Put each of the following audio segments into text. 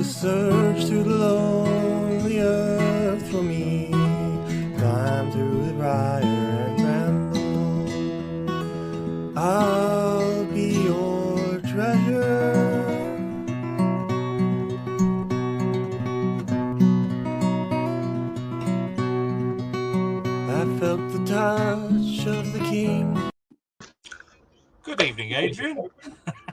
search through the lonely earth for me. Climb through the briar and bramble. I'll be your treasure. I felt the touch of the king. Good evening, Adrian.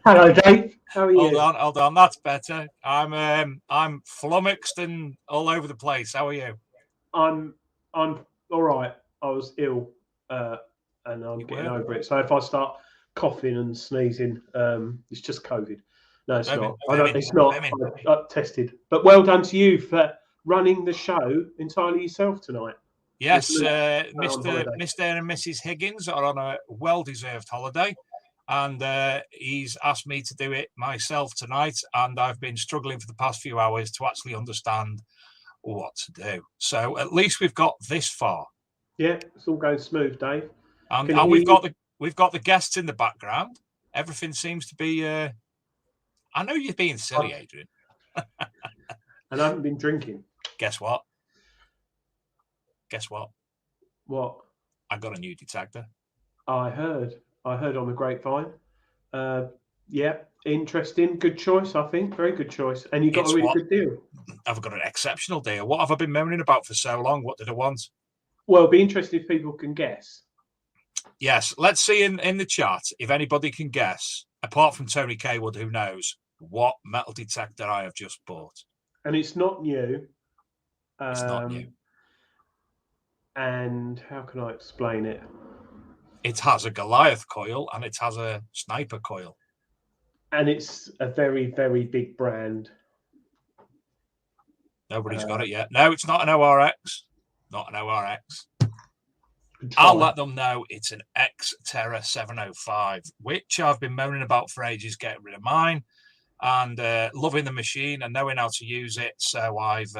Hello, Dave. How are you? Hold on. That's better. I'm flummoxed and all over the place. How are you? I'm all right. I was ill, and I'm getting over it. So if I start coughing and sneezing, it's just COVID. No, it's not. It's not. I tested. But well done to you for running the show entirely yourself tonight. Yes, Mr. and Mrs. Higgins are on a well-deserved holiday. And he's asked me to do it myself tonight, and I've been struggling for the past few hours to actually understand what to do. So at least we've got this far. Yeah, it's all going smooth, Dave. And we've got the guests in the background. Everything seems to be. I know you're being silly, Adrian. And I haven't been drinking. Guess what? What? I got a new detector. I heard on the grapevine. Yeah, interesting. Good choice, I think. Very good choice. And you got a really good deal. I've got an exceptional deal. What have I been moaning about for so long? What did I want? Well, it'd be interesting if people can guess. Yes, let's see in the chat if anybody can guess, apart from Tony Kaywood, who knows what metal detector I have just bought. And it's not new. It's not new. And how can I explain it? It has a Goliath coil and it has a sniper coil. And it's a very, very big brand. Nobody's got it yet. No, it's not an ORX. Not an ORX. I'll let them know it's an X-Terra 705, which I've been moaning about for ages, getting rid of mine and loving the machine and knowing how to use it. So I've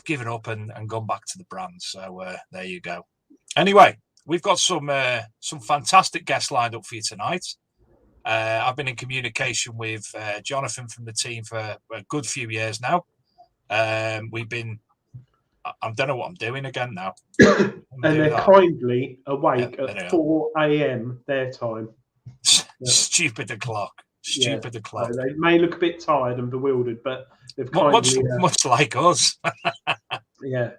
given up and gone back to the brand. So there you go. Anyway, we've got some fantastic guests lined up for you tonight. I've been in communication with Jonathan from the team for a good few years now. I don't know what I'm doing again now. And they're kindly awake at 4 a.m. their time. Stupid o'clock. Stupid o'clock. So they may look a bit tired and bewildered, but they've kindly... Much like us. Yeah.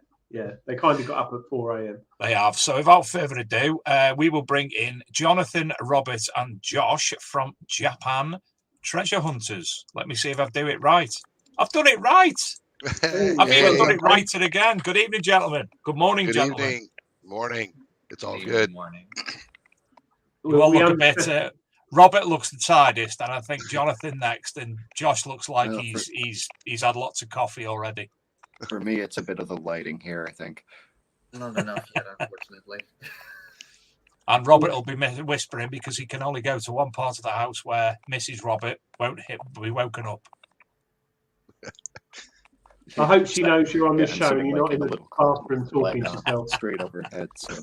They kindly got up at 4 a.m. They have. So without further ado, we will bring in Jonathan, Robert and Josh from Japan Treasure Hunters. Let me see if I do it right. I've done it right. I've even done it right again. Good evening, gentlemen. Good morning, gentlemen. Good evening. Morning. It's all good. Morning. You all look a bit... Robert looks the tidiest, and I think Jonathan next, and Josh looks like he's had lots of coffee already. For me, it's a bit of the lighting here, I think. Not enough yet, unfortunately. And Robert will be whispering because he can only go to one part of the house where Mrs. Robert won't be woken up. I hope she knows you're on the show and you're not in the bathroom talking to yourself. Straight overhead. So.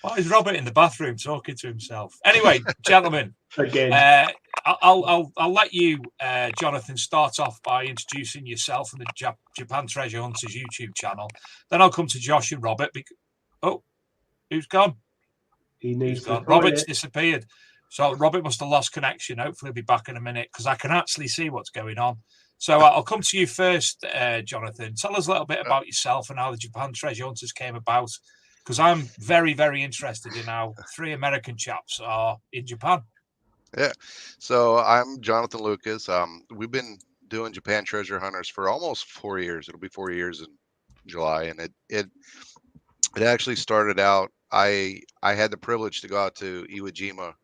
Why is Robert in the bathroom talking to himself? Anyway, gentlemen, again, I'll let you, Jonathan, start off by introducing yourself and the Japan Treasure Hunters YouTube channel. Then I'll come to Josh and Robert. Who's gone? He's gone. Robert's disappeared. So Robert must have lost connection. Hopefully he'll be back in a minute because I can actually see what's going on. So I'll come to you first, Jonathan. Tell us a little bit about yourself and how the Japan Treasure Hunters came about. Because I'm very, very interested in how 3 American chaps are in Japan. Yeah. So I'm Jonathan Lucas. We've been doing Japan Treasure Hunters for almost 4 years. It'll be 4 years in July. And it actually started out, I had the privilege to go out to Iwo Jima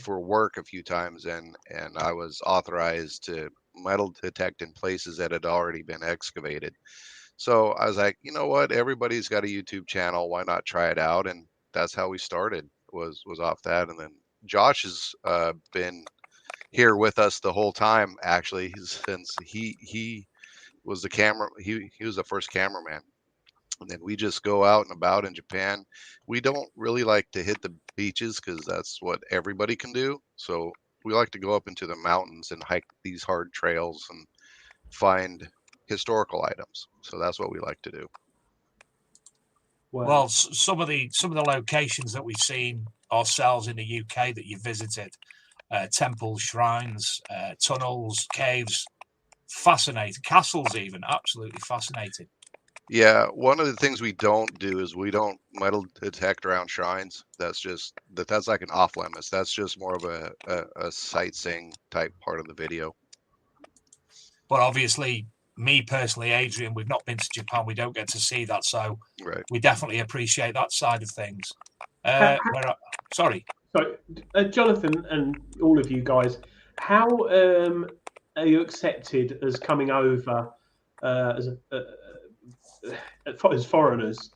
for work a few times. And I was authorized to metal detect in places that had already been excavated. So I was like, you know what? Everybody's got a YouTube channel. Why not try it out? And that's how we started. Was off that. And then Josh has been here with us the whole time. Actually, since he was the camera. He was the first cameraman. And then we just go out and about in Japan. We don't really like to hit the beaches because that's what everybody can do. So we like to go up into the mountains and hike these hard trails. And find historical items. So that's what we like to do. Well, some of the locations that we've seen ourselves in the UK that you visited, temples, shrines, tunnels, caves, fascinating, castles even, absolutely fascinating. Yeah, one of the things we don't do is we don't metal detect around shrines. That's like an off limits. That's just more of a sightseeing type part of the video. But obviously, me personally, Adrian, we've not been to Japan. We don't get to see that, so right. We definitely appreciate that side of things. Sorry. So, Jonathan and all of you guys, how are you accepted as coming over as foreigners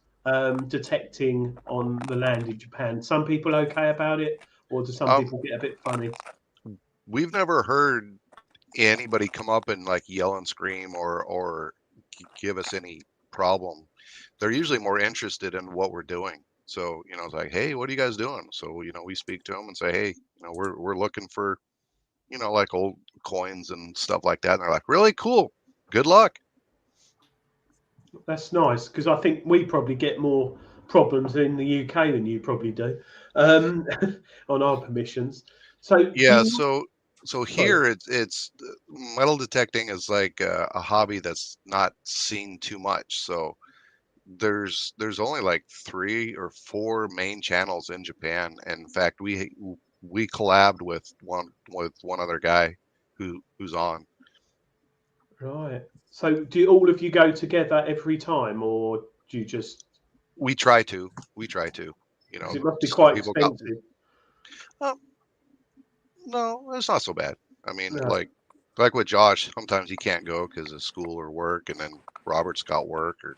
detecting on the land in Japan? Some people okay about it, or do some people get a bit funny? We've never heard anybody come up and like yell and scream or give us any problem. They're usually more interested in what we're doing. So, it's like, hey, what are you guys doing? So, we speak to them and say, hey, we're looking for, like old coins and stuff like that. And they're like, really cool. Good luck. That's nice, because I think we probably get more problems in the UK than you probably do on our permissions. So yeah, so here it's metal detecting is like a hobby that's not seen too much. So there's only like 3 or 4 main channels in Japan. And in fact, we collabed with one other guy who's on. Right. So do all of you go together every time, or do you just? We try to. It must be quite expensive. No, it's not so bad. I mean, No. like with Josh, sometimes he can't go because of school or work, and then Robert's got work, or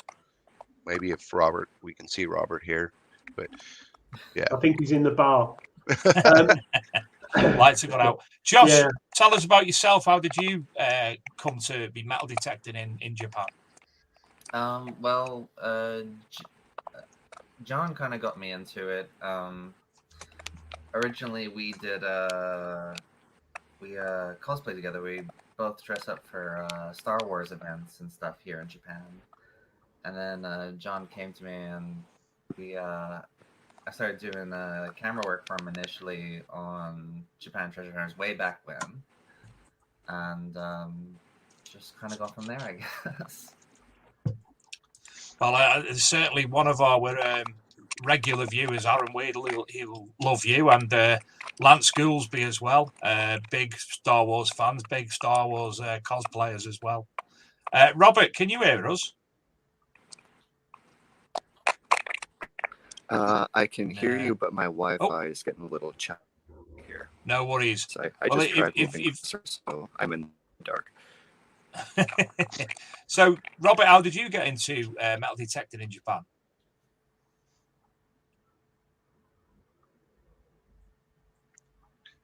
maybe if Robert, we can see Robert here, but yeah. I think he's in the bar. Lights have gone out. Josh, tell us about yourself. How did you come to be metal detecting in Japan? Well, John kind of got me into it. Originally, we did cosplay together. We both dressed up for Star Wars events and stuff here in Japan. And then John came to me, and I started doing camera work for him initially on Japan Treasure Hunters way back when, and just kind of got from there, I guess. Well, certainly one of our regular viewers, Aaron Weedle, he'll love you, and Lance Goolsby as well. Big Star Wars fans, big Star Wars cosplayers as well. Robert, can you hear us? I can hear you, but my Wi-Fi is getting a little choppy here. No worries. So I just tried moving so I'm in the dark. So, Robert, how did you get into metal detecting in Japan?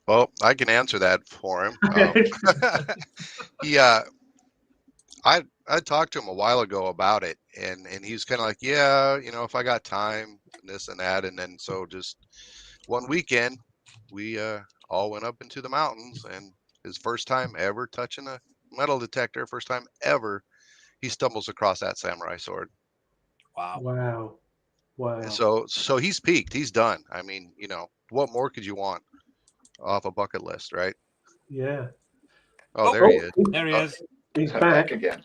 Well, I can answer that for him. I talked to him a while ago about it, and he's kind of like, yeah, if I got time, this and that, and then so just one weekend, we all went up into the mountains, and his first time ever touching a metal detector, first time ever, he stumbles across that samurai sword. Wow. So he's peaked. He's done. I mean, what more could you want off a bucket list, right? Yeah. Oh, there he is. There he is. He's back again.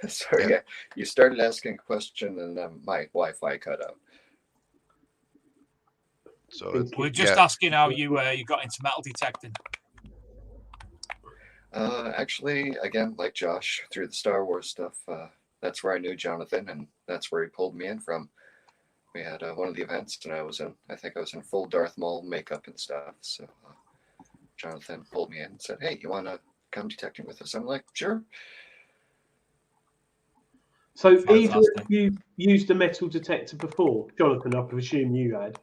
Sorry, yeah. You started asking a question, and then my Wi-Fi cut out. So we're just asking how you got into metal detecting. Actually, again, like Josh, through the Star Wars stuff, that's where I knew Jonathan, and that's where he pulled me in from. We had one of the events, and I think I was in full Darth Maul makeup and stuff. So Jonathan pulled me in and said, "Hey, you want to come detecting with us?" I'm like, "Sure." So either of you used a metal detector before? Jonathan, I presume you had.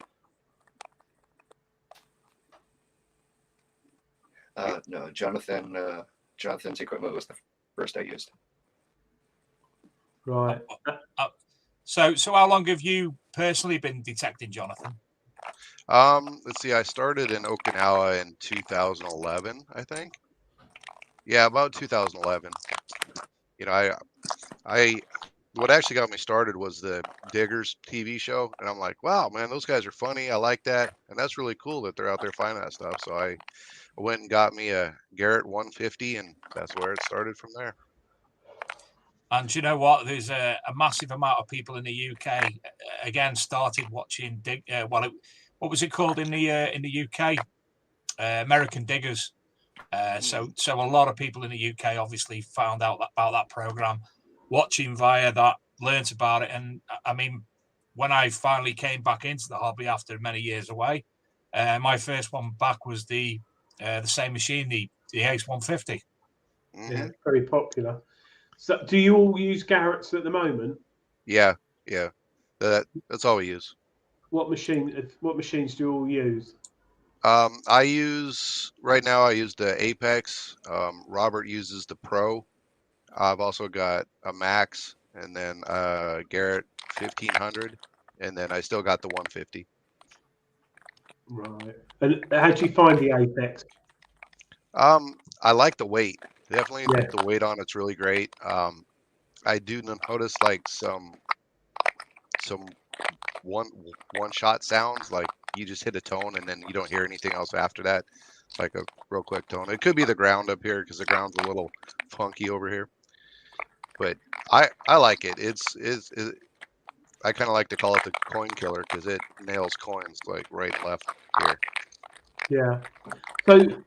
No, Jonathan's equipment was the first I used. Right. So how long have you personally been detecting, Jonathan? Let's see. I started in Okinawa in 2011, I think. Yeah, about 2011. you know, I what actually got me started was the Diggers TV show, and I'm like, wow, man, those guys are funny. I like that, and that's really cool that they're out there finding that stuff. So I went and got me a Garrett 150, and that's where it started from there. And you know what? There's a massive amount of people in the UK again started watching what was it called in the UK? American Diggers. So a lot of people in the UK obviously found out about that program, watching via that, learnt about it, and I mean, when I finally came back into the hobby after many years away, my first one back was the same machine, the Ace 150. Yeah, very popular. So, do you all use Garrett's at the moment? Yeah. That's all we use. What machines do you all use? I use the Apex. Robert uses the Pro. I've also got a Max, and then Garrett 1500, and then I still got the 150. Right. And how do you find the Apex? I like the weight. Definitely Yeah. the weight on it's really great. I do notice like some one shot sounds, like you just hit a tone and then you don't hear anything else after that. It's like a real quick tone. It could be the ground up here because the ground's a little funky over here. But I like it. It's I kind of like to call it the coin killer because it nails coins like right and left here. Yeah. So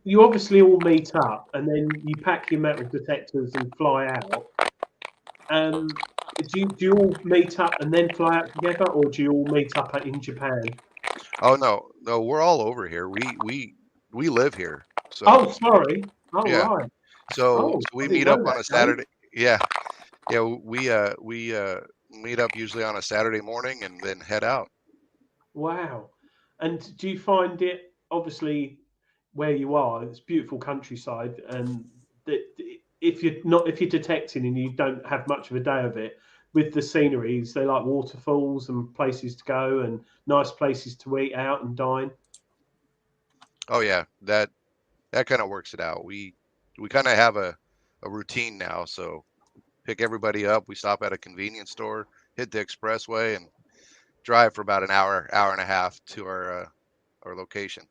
you obviously all meet up and then you pack your metal detectors and fly out. Do you all meet up and then fly out together, or do you all meet up in Japan? Oh no, we're all over here. We live here. So, oh, sorry. Oh, yeah. right. So we meet up on a Saturday. Dave. Yeah. We meet up usually on a Saturday morning and then head out. Wow. And do you find it, obviously where you are, it's beautiful countryside, and that if you're detecting and you don't have much of a day of it, with the sceneries, they like waterfalls and places to go and nice places to eat out and dine? Oh yeah, that kind of works it out. We kind of have a routine now. So pick everybody up. We stop at a convenience store, hit the expressway, and drive for about an hour and a half to our location.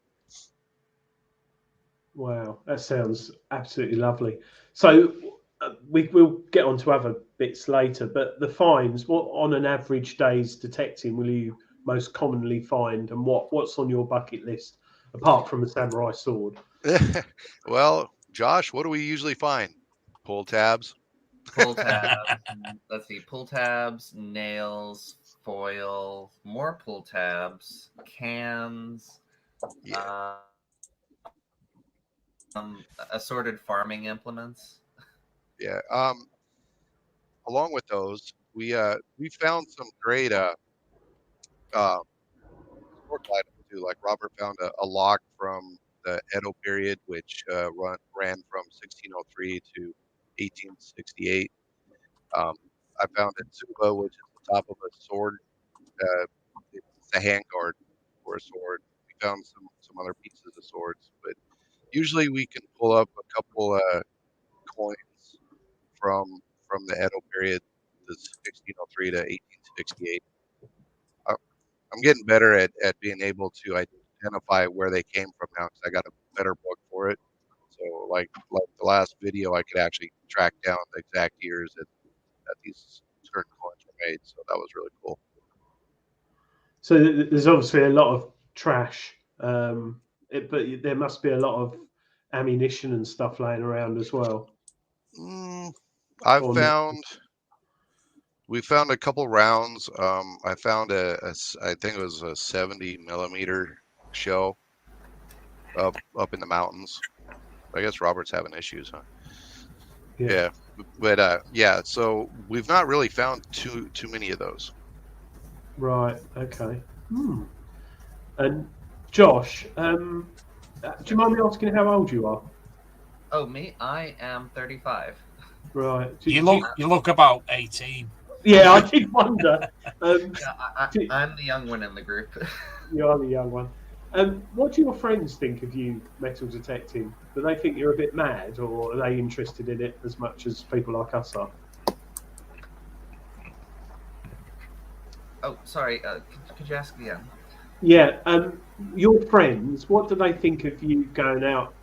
Wow, that sounds absolutely lovely. So we'll get on to other bits later, but the finds, what on an average day's detecting will you most commonly find, and what's on your bucket list apart from a samurai sword? Well, Josh, what do we usually find? Pull tabs. Pull tabs. Let's see. Pull tabs, nails, foil, more pull tabs, cans. Yeah. Assorted farming implements. Yeah. Along with those, we found some great historical items too. Like Robert found a lock from the Edo period, which ran from 1603 to 1868. I found a tsuba, which is the top of a sword. It's a handguard for a sword. We found some other pieces of swords, but usually we can pull up a couple coins from the Edo period, the 1603 to 1868. I'm getting better at being able to identify where they came from now because I got a better book for it. So like the last video, I could actually track down the exact years that these certain coins were made. So that was really cool. So there's obviously a lot of trash, but there must be a lot of ammunition and stuff laying around as well. We found a couple rounds. I found I think it was a 70 millimeter shell up in the mountains. I guess Robert's having issues, huh? Yeah. But yeah. So we've not really found too many of those. Right. Okay. And Josh, do you mind me asking how old you are? Oh, me? I am 35. Right. You look about 18. Yeah, I did wonder. I'm the young one in the group. You are the young one. What do your friends think of you metal detecting? Do they think you're a bit mad, or are they interested in it as much as people like us are? Oh, sorry. Could you ask again? Yeah. Your friends, what do they think of you going out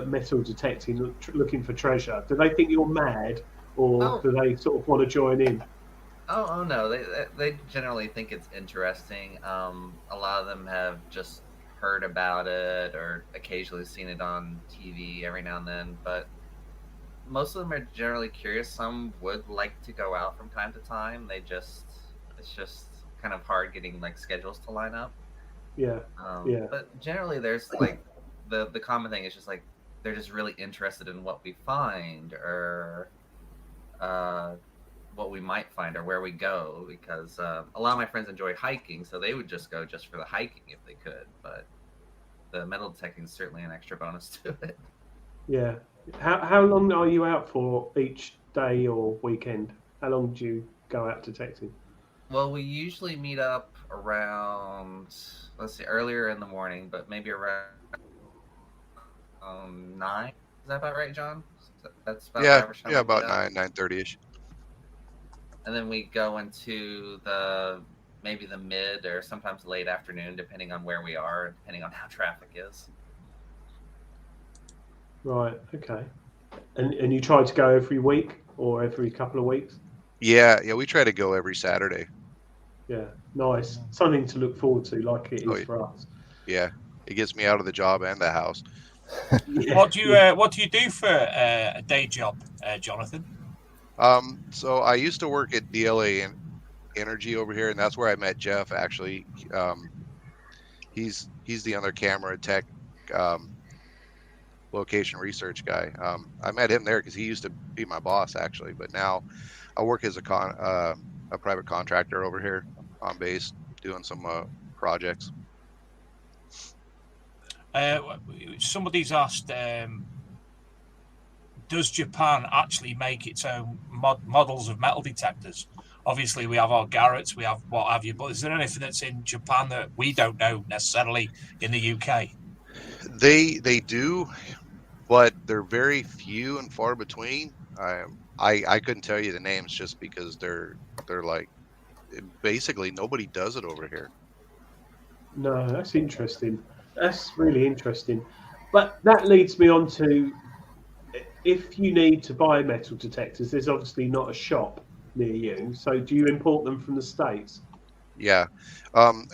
metal detecting, looking for treasure? Do they think you're mad, or do they sort of want to join in? Oh no, they generally think it's interesting. A lot of them have just heard about it or occasionally seen it on TV every now and then, but most of them are generally curious. Some would like to go out from time to time. It's just kind of hard getting like schedules to line up. Yeah. But generally, there's like the common thing is just like they're just really interested in what we find or what we might find or where we go, because a lot of my friends enjoy hiking, so they would just go just for the hiking if they could. But the metal detecting is certainly an extra bonus to it. Yeah. How long are you out for each day or weekend? How long do you go out detecting? Well, we usually meet up around, let's see, earlier in the morning, but maybe around 9. Is that about right, John? That's about the average time. Yeah, about 9:30ish. And then we go into maybe the mid or sometimes late afternoon, depending on where we are, depending on how traffic is. Right. Okay. And you try to go every week or every couple of weeks? Yeah, we try to go every Saturday. Yeah, nice. Something to look forward to, like it is for us. Yeah, it gets me out of the job and the house. Yeah. What do you do for a day job, Jonathan? So I used to work at DLA Energy over here, and that's where I met Jeff. Actually, he's the other camera tech, location research guy. I met him there because he used to be my boss actually, but now I work as a private contractor over here on base doing some projects. Somebody's asked, does Japan actually make its own models of metal detectors? Obviously, we have our Garretts, we have what have you, but is there anything that's in Japan that we don't know necessarily in the UK? They do, but they're very few and far between. I couldn't tell you the names just because they're like basically nobody does it over here. No, that's interesting. That's really interesting. But that leads me on to, if you need to buy metal detectors, there's obviously not a shop near you. So do you import them from the States? Yeah.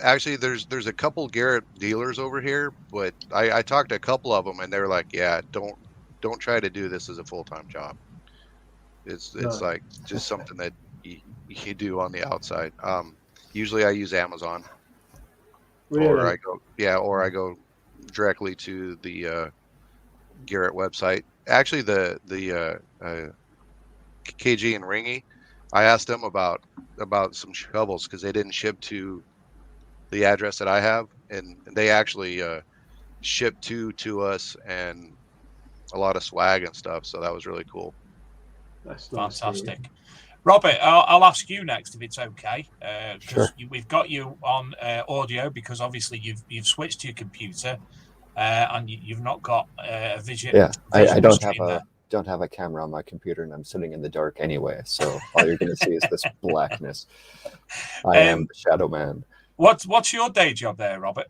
Actually, there's a couple Garrett dealers over here, but I talked to a couple of them, and they're like, yeah, don't try to do this as a full-time job. It's like just something that you do on the outside. Usually I use Amazon. Really? Or I go directly to the Garrett website. Actually, the KG and Ringy, I asked them about some shovels because they didn't ship to the address that I have, and they actually shipped to us and a lot of swag and stuff. So that was really cool. That's nice. Fantastic. Robert, I'll ask you next if it's okay, because Sure. we've got you on audio because obviously you've switched to your computer and you've not got a vision. Yeah, I don't have a camera on my computer, and I'm sitting in the dark anyway. So all you're going to see is this blackness. I am the Shadow Man. What's your day job there, Robert?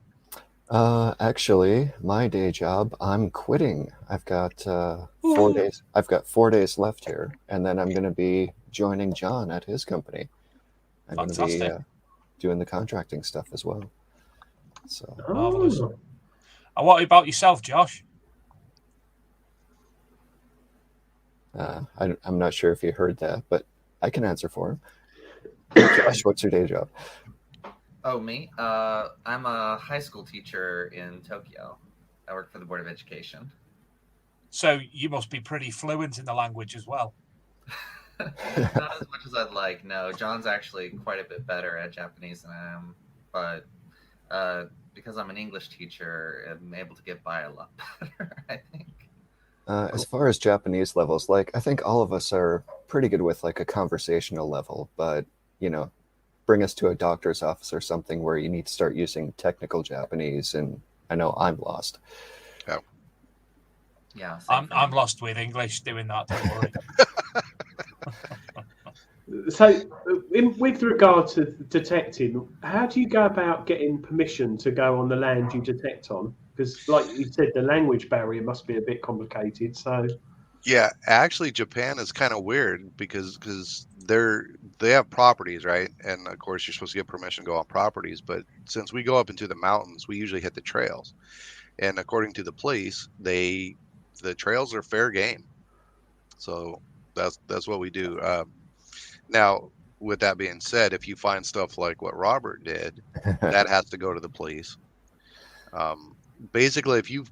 Actually, my day job, I'm quitting. I've got 4 days. I've got 4 days left here, and then I'm going to be joining John at his company. I'm going to be doing the contracting stuff as well. So marvelous. And what about yourself, Josh? I'm not sure if you heard that, but I can answer for him. Josh, what's your day job? Oh, me? I'm a high school teacher in Tokyo. I work for the Board of Education. So you must be pretty fluent in the language as well. Not as much as I'd like. No, John's actually quite a bit better at Japanese than I am. But because I'm an English teacher, I'm able to get by a lot better, I think. As far as Japanese levels, like I think all of us are pretty good with like a conversational level, but you know, bring us to a doctor's office or something where you need to start using technical Japanese and I know I'm lost. Yeah, I'm lost with English doing that. Don't worry. So, with regard to detecting, how do you go about getting permission to go on the land you detect on? Because, like you said, the language barrier must be a bit complicated. So, Yeah, actually, Japan is kind of weird because they have properties, right? And of course, you're supposed to get permission to go on properties. But since we go up into the mountains, we usually hit the trails. And according to the police, the trails are fair game. So that's what we do. Now, with that being said, if you find stuff like what Robert did, that has to go to the police. Basically, if you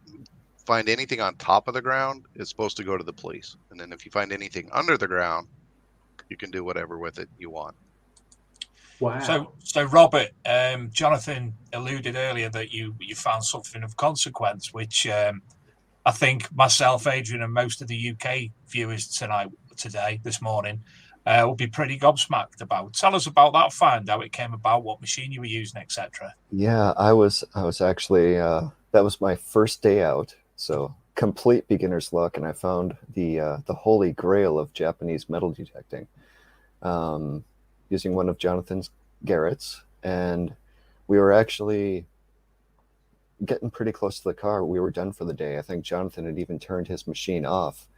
find anything on top of the ground, it's supposed to go to the police. And then if you find anything under the ground, you can do whatever with it you want. wow. So Robert, Jonathan alluded earlier that you found something of consequence, which I think myself, Adrian, and most of the UK viewers this morning, will be pretty gobsmacked about. Tell us about that find, how it came about, what machine you were using, etc. Yeah, I was actually that was my first day out, so complete beginner's luck, and I found the holy grail of Japanese metal detecting, using one of Jonathan's Garrett's, and we were actually getting pretty close to the car. We were done for the day. I think Jonathan had even turned his machine off,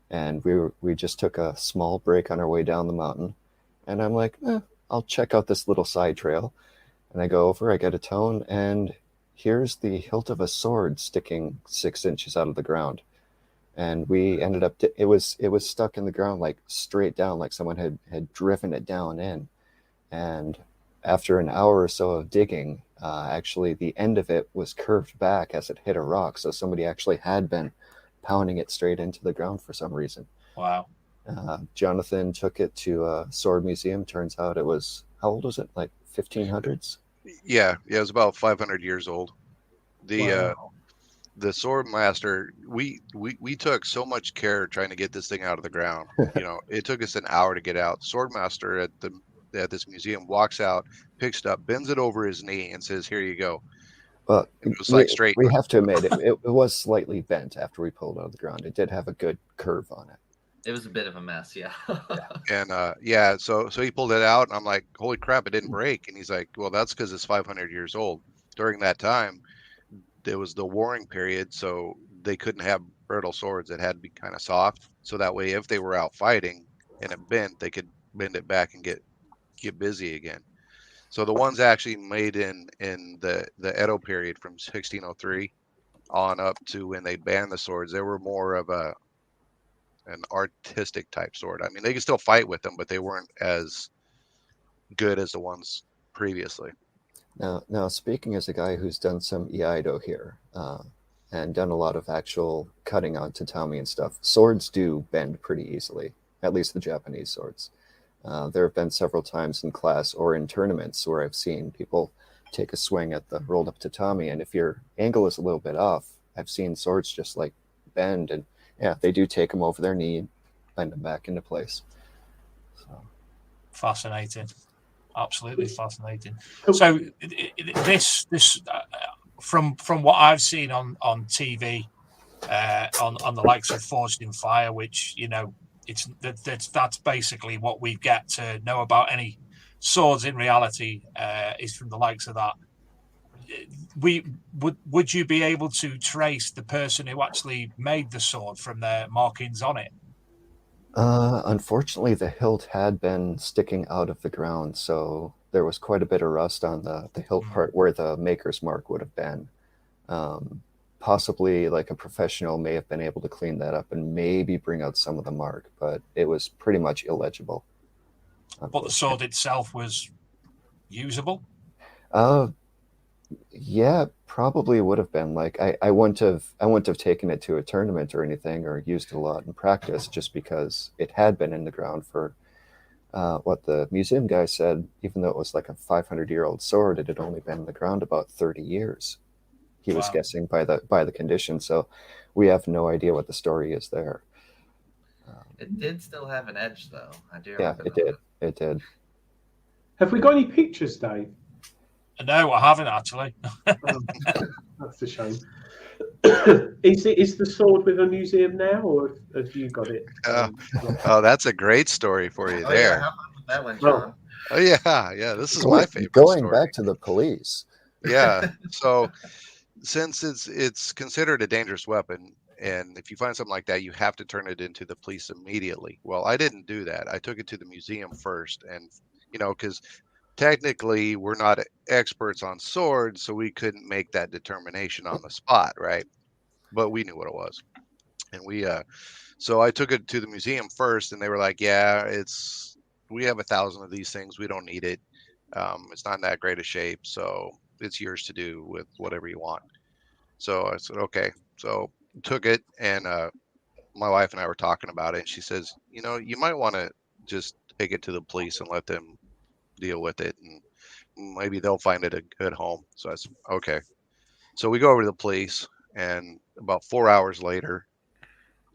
and we just took a small break on our way down the mountain, and I'm like, I'll check out this little side trail. And I go over, I get a tone, and here's the hilt of a sword sticking 6 inches out of the ground. And we ended up, it was stuck in the ground, like straight down, like someone had driven it down in. And after an hour or so of digging, actually the end of it was curved back as it hit a rock. So somebody actually had been pounding it straight into the ground for some reason. Wow. Jonathan took it to a sword museum. Turns out it was, how old was it? Like 1500s? Yeah, it was about 500 years old. The sword master, we took so much care trying to get this thing out of the ground. It took us an hour to get out. Sword master at this museum walks out, picks it up, bends it over his knee, and says, "Here you go." Well, it was like straight. We have to admit it was slightly bent after we pulled it out of the ground. It did have a good curve on it. It was a bit of a mess, yeah. And so he pulled it out, and I'm like, "Holy crap, it didn't break!" And he's like, "Well, that's because it's 500 years old. During that time, there was the warring period, so they couldn't have brittle swords. It had to be kind of soft, so that way, if they were out fighting and it bent, they could bend it back and get busy again." So the ones actually made in the Edo period from 1603 on up to when they banned the swords, they were more of an artistic type sword. I mean, they could still fight with them, but they weren't as good as the ones previously. Now speaking as a guy who's done some Iaido here, and done a lot of actual cutting on tatami and stuff, swords do bend pretty easily, at least the Japanese swords. There have been several times in class or in tournaments where I've seen people take a swing at the rolled up tatami, and if your angle is a little bit off, I've seen swords just like bend, and yeah, they do take them over their knee, bend them back into place. So. Fascinating, absolutely fascinating. So this from what I've seen on TV, on the likes of Forged in Fire, which that's basically what we get to know about any swords in reality, is from the likes of that. Would you be able to trace the person who actually made the sword from their markings on it? Unfortunately, the hilt had been sticking out of the ground, so there was quite a bit of rust on the hilt part where the maker's mark would have been. Possibly like a professional may have been able to clean that up and maybe bring out some of the mark, but it was pretty much illegible. But the sword itself was usable? Yeah, probably would have been. Like I wouldn't have taken it to a tournament or anything or used it a lot in practice just because it had been in the ground for what the museum guy said, even though it was like a 500-year-old sword, it had only been in the ground about 30 years. He was guessing by the condition, so we have no idea what the story is there. It did still have an edge, though. I do yeah, remember it did. It did. Have we got any pictures, Dave? No, I haven't actually. Oh, that's a shame. Is the sword with a museum now, or have you got it? Oh, that's a great story for you there. Yeah, how fun was that one, John? Oh yeah. This is my favorite Going story. back to the police. Yeah. So since it's considered a dangerous weapon, and if you find something like that, you have to turn it into the police immediately. Well, I didn't do that. I took it to the museum first, and because technically we're not experts on swords, so we couldn't make that determination on the spot, right? But we knew what it was, and so I took it to the museum first, and they were like, "Yeah, we have 1,000 of these things. We don't need it. It's not in that great a shape, so it's yours to do with whatever you want." So I said, "Okay." So took it, and my wife and I were talking about it, and she says, "You might want to just take it to the police and let them deal with it, and maybe they'll find it a good home." So I said, "Okay." So we go over to the police, and about 4 hours later,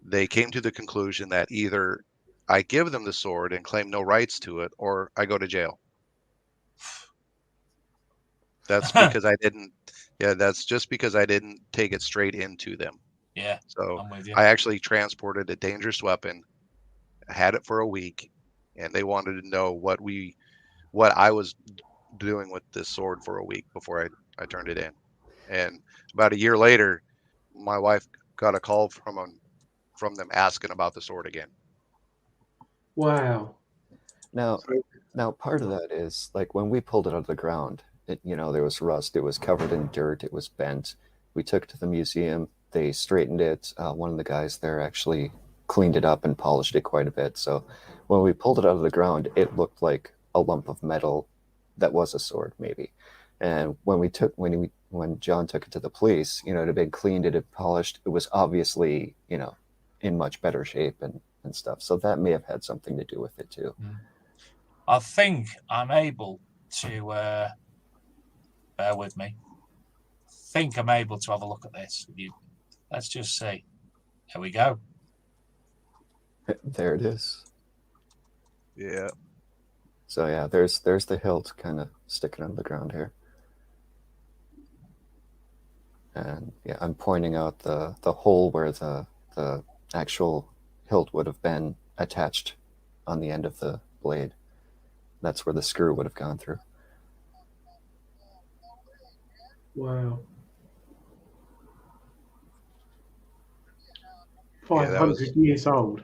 they came to the conclusion that either I give them the sword and claim no rights to it, or I go to jail. That's because I didn't. Yeah, that's just because I didn't take it straight into them. Yeah. So I'm with you. I actually transported a dangerous weapon, had it for a week, and they wanted to know what I was doing with this sword for a week before I turned it in. And about a year later, my wife got a call from them asking about the sword again. Wow. Now, part of that is like when we pulled it out of the ground, there was rust, it was covered in dirt, it was bent. We took it to the museum, they straightened it. One of the guys there actually cleaned it up and polished it quite a bit. So when we pulled it out of the ground, it looked like a lump of metal that was a sword, maybe. And when John took it to the police, it had been cleaned, it had polished, it was obviously, in much better shape and stuff. So that may have had something to do with it too. I think I'm able to bear with me. I think I'm able to have a look at this. Let's just see. There we go. There it is. Yeah. So yeah, there's the hilt kind of sticking out of the ground here. And yeah, I'm pointing out the hole where the actual hilt would have been attached on the end of the blade. That's where the screw would have gone through. Wow. 500 years old.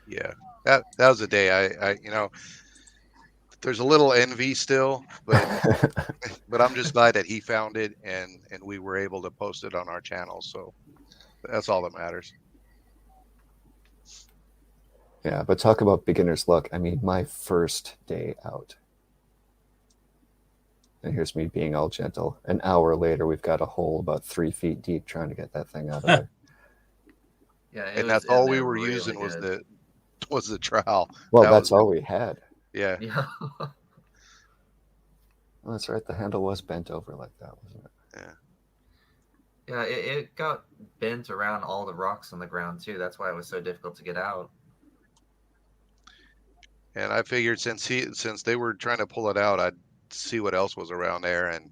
Yeah, that was a day I there's a little envy still, but I'm just glad that he found it and we were able to post it on our channel. So that's all that matters. Yeah, but talk about beginner's luck. I mean, my first day out. And here's me being all gentle. An hour later, we've got a hole about 3 feet deep trying to get that thing out of there. Yeah, and that's all we were really using was the trowel. Well, that's all we had. Yeah. Well, that's right. The handle was bent over like that, wasn't it? Yeah. Yeah, it got bent around all the rocks on the ground too. That's why it was so difficult to get out. And I figured since they were trying to pull it out, I'd see what else was around there, and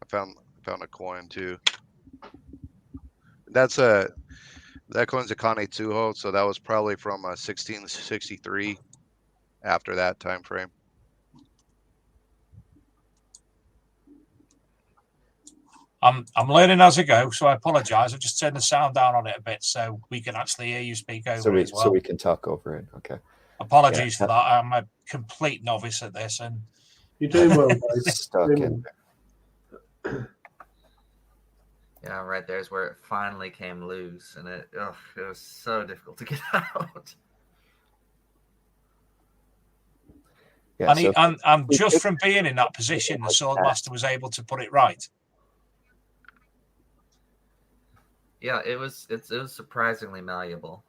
I found a coin too. That coin's a Kane Tsuho, so that was probably from 1663. After that time frame. I'm learning as I go, so I apologise. I've just turned the sound down on it a bit so we can actually hear you speak over it as well. So we can talk over it. Okay. Apologies for that. I'm a complete novice at this, and you're doing well, guys. Stuck in there. Yeah, right there's where it finally came loose, and it was so difficult to get out. Yeah, and just from being in that position, the swordmaster was able to put it right. Yeah, it was surprisingly malleable.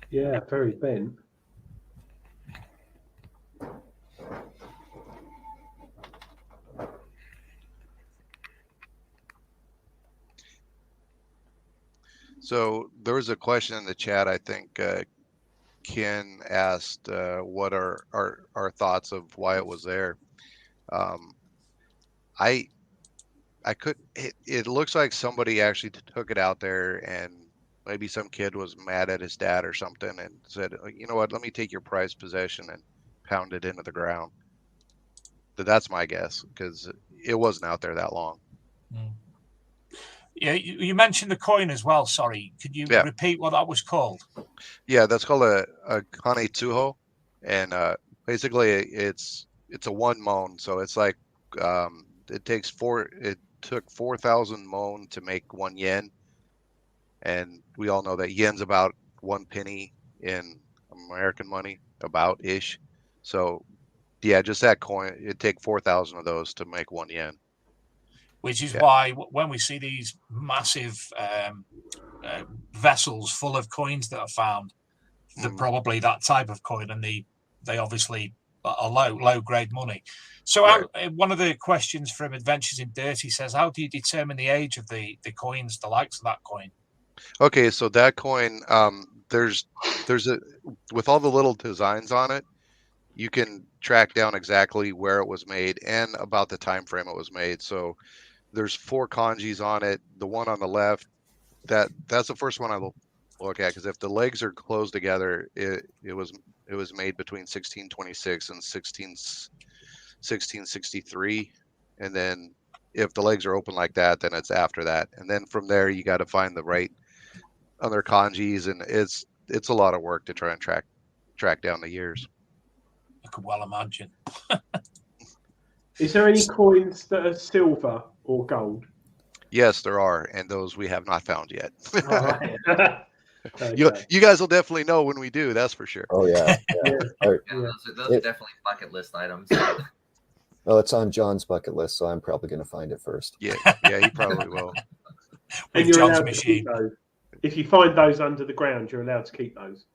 Yeah, very bent. So there was a question in the chat. I think Ken asked what are our thoughts of why it was there. I could. It looks like somebody actually took it out there, and maybe some kid was mad at his dad or something, and said, "You know what? Let me take your prized possession and pound it into the ground." That's my guess, because it wasn't out there that long. Yeah, you mentioned the coin as well. Sorry, could you repeat what that was called? Yeah, that's called a kane tsuho, and basically it's a one mon. So it's like it took 4,000 mon to make 1 yen, and we all know that yen's about 1 penny in American money, about ish. So yeah, just that coin, it'd take 4,000 of those to make 1 yen. Which is why when we see these massive vessels full of coins that are found, they're probably that type of coin, and they obviously are low grade money. So one of the questions from Adventures in Dirty says, how do you determine the age of the coins, the likes of that coin? Okay, so that coin, there's a, with all the little designs on it, you can track down exactly where it was made and about the time frame it was made. So there's 4 kanjis on it. The one on the left, that's the first one I look at, because if the legs are closed together, it was made between 1626 and 1663, and then if the legs are open like that, then it's after that, and then from there you got to find the right other kanjis, and it's a lot of work to try and track down the years. I could well imagine. Is there any coins that are silver or gold? Yes, there are, and those we have not found yet. Right. Okay. You guys will definitely know when we do. That's for sure. Oh yeah. Those are definitely bucket list items. Well, it's on John's bucket list, so I'm probably going to find it first. Yeah, he probably will. And you're allowed to keep those. If you find those under the ground, you're allowed to keep those.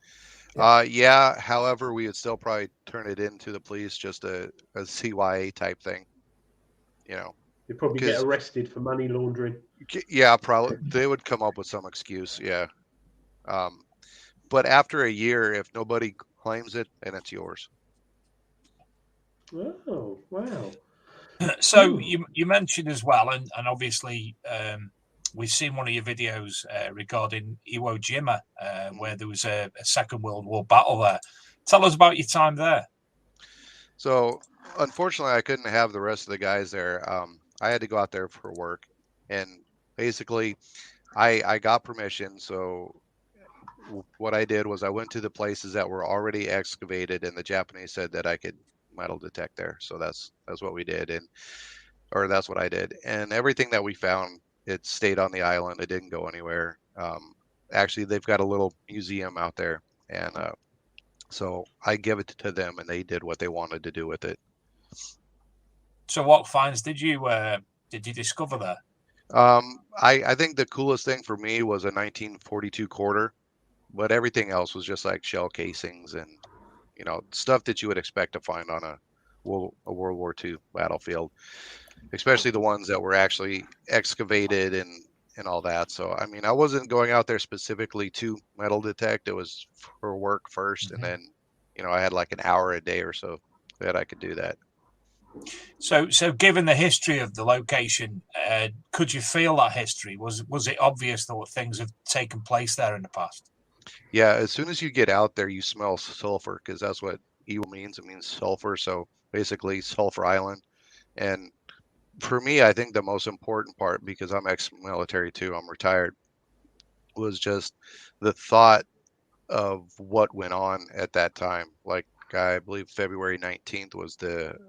Yeah. However, we would still probably turn it into the police, just a CYA type thing. You'd probably get arrested for money laundering. Yeah, probably they would come up with some excuse. Yeah. But after a year, if nobody claims it, then it's yours. Oh, wow. So you mentioned as well, and obviously we've seen one of your videos regarding Iwo Jima, where there was a Second World War battle there. Tell us about your time there. So, unfortunately, I couldn't have the rest of the guys there. I had to go out there for work, and basically, I got permission. So what I did was I went to the places that were already excavated, and the Japanese said that I could metal detect there. So that's what we did, or that's what I did. And everything that we found, it stayed on the island. It didn't go anywhere. Actually, they've got a little museum out there, and so I give it to them, and they did what they wanted to do with it. So what finds did you discover there? I think the coolest thing for me was a 1942 quarter, but everything else was just like shell casings and stuff that you would expect to find on a World War II battlefield, especially the ones that were actually excavated and all that. So I mean, I wasn't going out there specifically to metal detect. It was for work first, and then I had like an hour a day or so that I could do that. So given the history of the location, could you feel that history? Was it obvious that things have taken place there in the past? Yeah, as soon as you get out there, you smell sulfur, because that's what Iwo means. It means sulfur. So basically, Sulfur Island. And for me, I think the most important part, because I'm ex-military too, I'm retired, was just the thought of what went on at that time. Like, I believe February 19th was the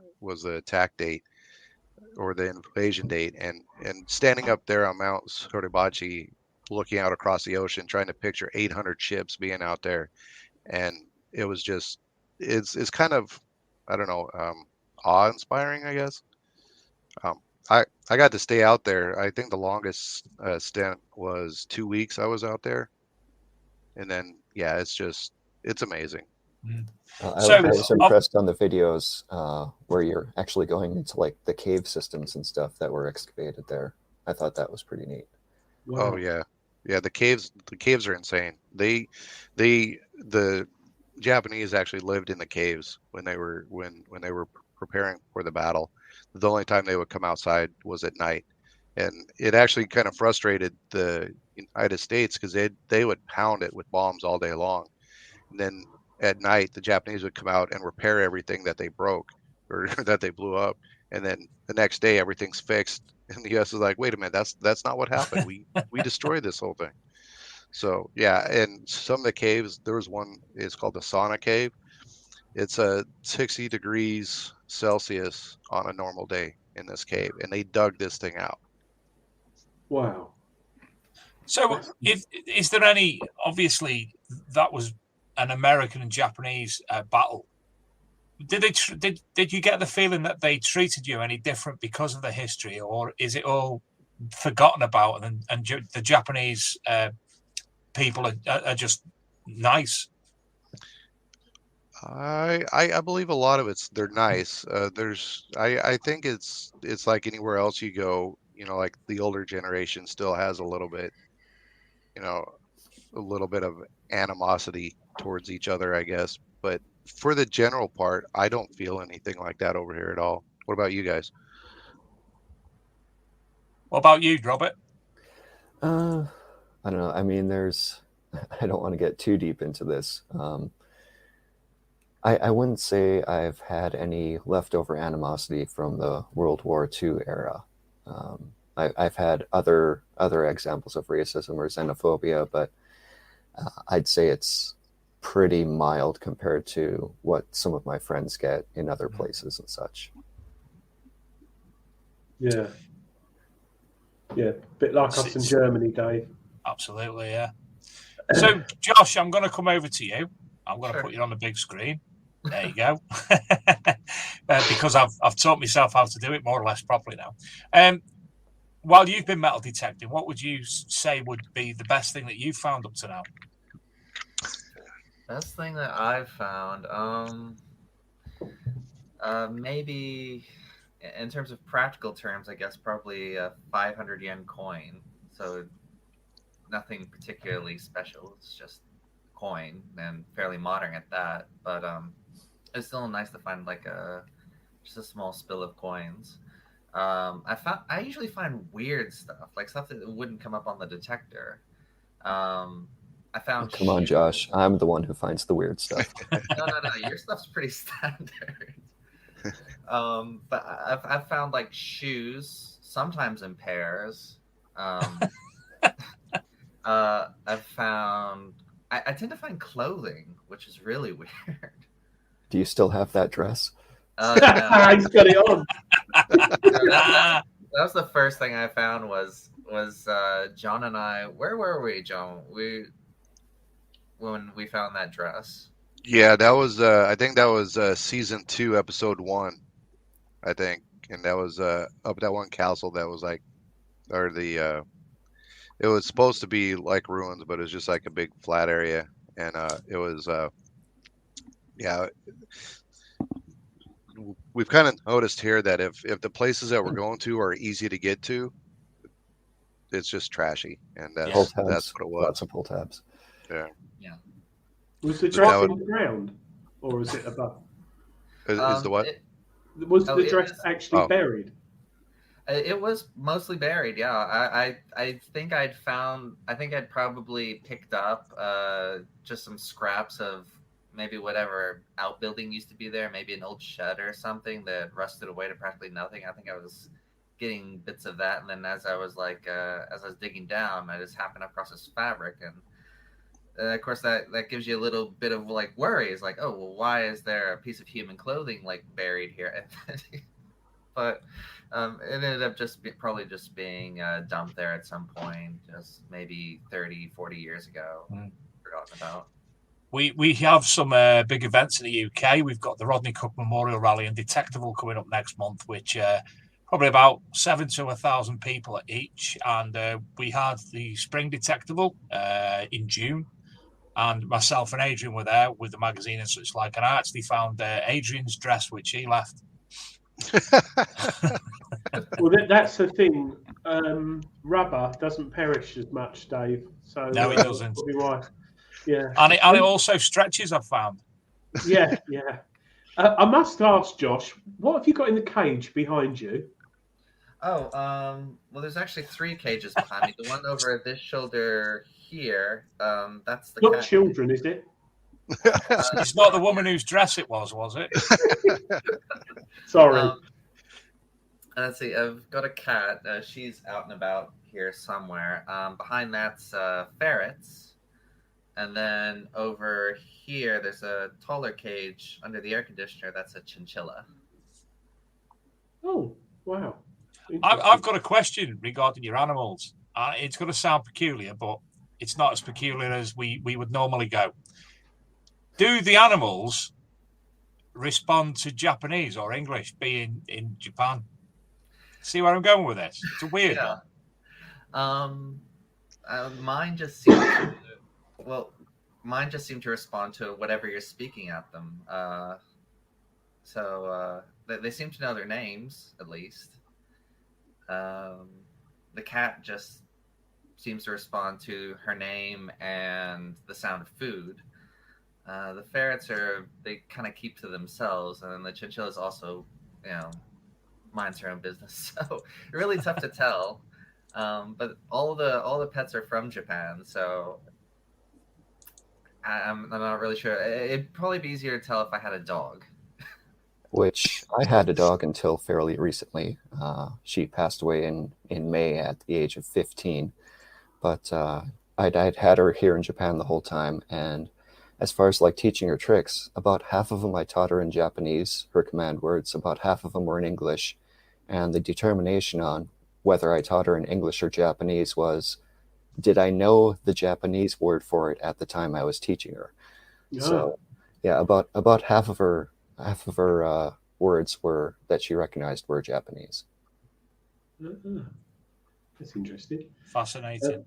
attack date, or the invasion date, and standing up there on Mount Suribachi, looking out across the ocean, trying to picture 800 ships being out there, and it was just it's kind of, I don't know, awe-inspiring, I guess. I got to stay out there. I think the longest stint was 2 weeks I was out there, and then it's amazing. I was impressed on the videos where you're actually going into like the cave systems and stuff that were excavated there. I thought that was pretty neat. Wow. Oh yeah. Yeah, the caves are insane. The Japanese actually lived in the caves when they were preparing for the battle. The only time they would come outside was at night, and it actually kind of frustrated the United States because they would pound it with bombs all day long, and then at night the Japanese would come out and repair everything that they broke or that they blew up, and then the next day everything's fixed, and the U.S. is like, wait a minute, that's not what happened. We destroyed this whole thing. So yeah, and some of the caves, there was one, it's called the sauna cave. It's a 60 degrees Celsius on a normal day in this cave, and they dug this thing out. Wow. So, is there any? Obviously, that was an American and Japanese battle. Did you get the feeling that they treated you any different because of the history, or is it all forgotten about and the Japanese people are just nice? I believe a lot of they're nice. I think it's like anywhere else you go, like the older generation still has a little bit of animosity towards each other, I guess. But for the general part, I don't feel anything like that over here at all. What about you guys? What about you, Robert? I don't know. I mean, I don't want to get too deep into this. I wouldn't say I've had any leftover animosity from the World War II era. I've had other examples of racism or xenophobia, but I'd say it's pretty mild compared to what some of my friends get in other places and such. Yeah. Yeah, bit like us in Germany, Dave. Absolutely, yeah. So, Josh, I'm going to come over to you. I'm going to put you on the big screen. There you go. Because I've taught myself how to do it more or less properly now. While you've been metal detecting, what would you say would be the best thing that you've found up to now? Best thing that I've found, maybe in terms of practical terms, I guess probably a 500 yen coin. So nothing particularly special. It's just a coin and fairly modern at that. But it's still nice to find just a small spill of coins. I usually find weird stuff, like stuff that wouldn't come up on the detector. I found. Come on, Josh. I'm the one who finds the weird stuff. No. Your stuff's pretty standard. But I've found like shoes, sometimes in pairs. I've found. I tend to find clothing, which is really weird. Do you still have that dress? No. He's got it on. That was the first thing I found was John and I. Where were we, John? When we found that dress. Yeah, that was I think that was season 2, episode 1, I think, and that was up that one castle that was like, or the it was supposed to be like ruins, but it was just like a big flat area, and it was yeah. We've kind of noticed here that if the places that we're going to are easy to get to, it's just trashy, and that's what it was. Lots of pull tabs. Yeah. Was the dress in the ground, or was it above? Is the what? Was the dress actually buried? It was mostly buried. Yeah, I think I'd probably picked up just some scraps of maybe whatever outbuilding used to be there, maybe an old shed or something that rusted away to practically nothing. I think I was getting bits of that, and then as I was digging down, I just happened across this fabric, and of course that gives you a little bit of like worry. It's like, oh well, why is there a piece of human clothing like buried here? But it ended up probably just being dumped there at some point, just maybe 30, 40 years ago. Forgotten about. We have some big events in the UK. We've got the Rodney Cook Memorial Rally and Detectival coming up next month, which probably about 700 to 1,000 people at each. And we had the Spring Detectival in June. And myself and Adrian were there with the magazine and such like. And I actually found Adrian's dress, which he left. Well, that's the thing. rubber doesn't perish as much, Dave. So no, it doesn't. Probably why. Yeah, and it also stretches. I've found. Yeah. I must ask, Josh, what have you got in the cage behind you? Oh, well, there's actually 3 cages behind me. The one over this shoulder here, that's the Not cat. children, is it? It's not the woman whose dress it was it? Sorry. Let's see. I've got a cat. She's out and about here somewhere. Behind that's ferrets, and then over here there's a taller cage under the air conditioner. That's a chinchilla. Oh, wow. I've got a question regarding your animals. It's going to sound peculiar, but it's not as peculiar as we would normally go. Do the animals respond to Japanese or English being in Japan? See where I'm going with this? It's a weird one. Mine just seem to respond to whatever you're speaking at them. So they seem to know their names, at least. The cat just seems to respond to her name and the sound of food. The ferrets they kind of keep to themselves, and then the chinchillas also, minds her own business. So really tough to tell. But all the pets are from Japan, so I'm not really sure. It'd probably be easier to tell if I had a dog. Which I had a dog until fairly recently. She passed away in May at the age of 15. But I'd had her here in Japan the whole time. And as far as like teaching her tricks, about half of them I taught her in Japanese, her command words, about half of them were in English. And the determination on whether I taught her in English or Japanese was, did I know the Japanese word for it at the time I was teaching her? Yeah. So yeah, about half of her words were that she recognized were Japanese. That's interesting. Fascinating.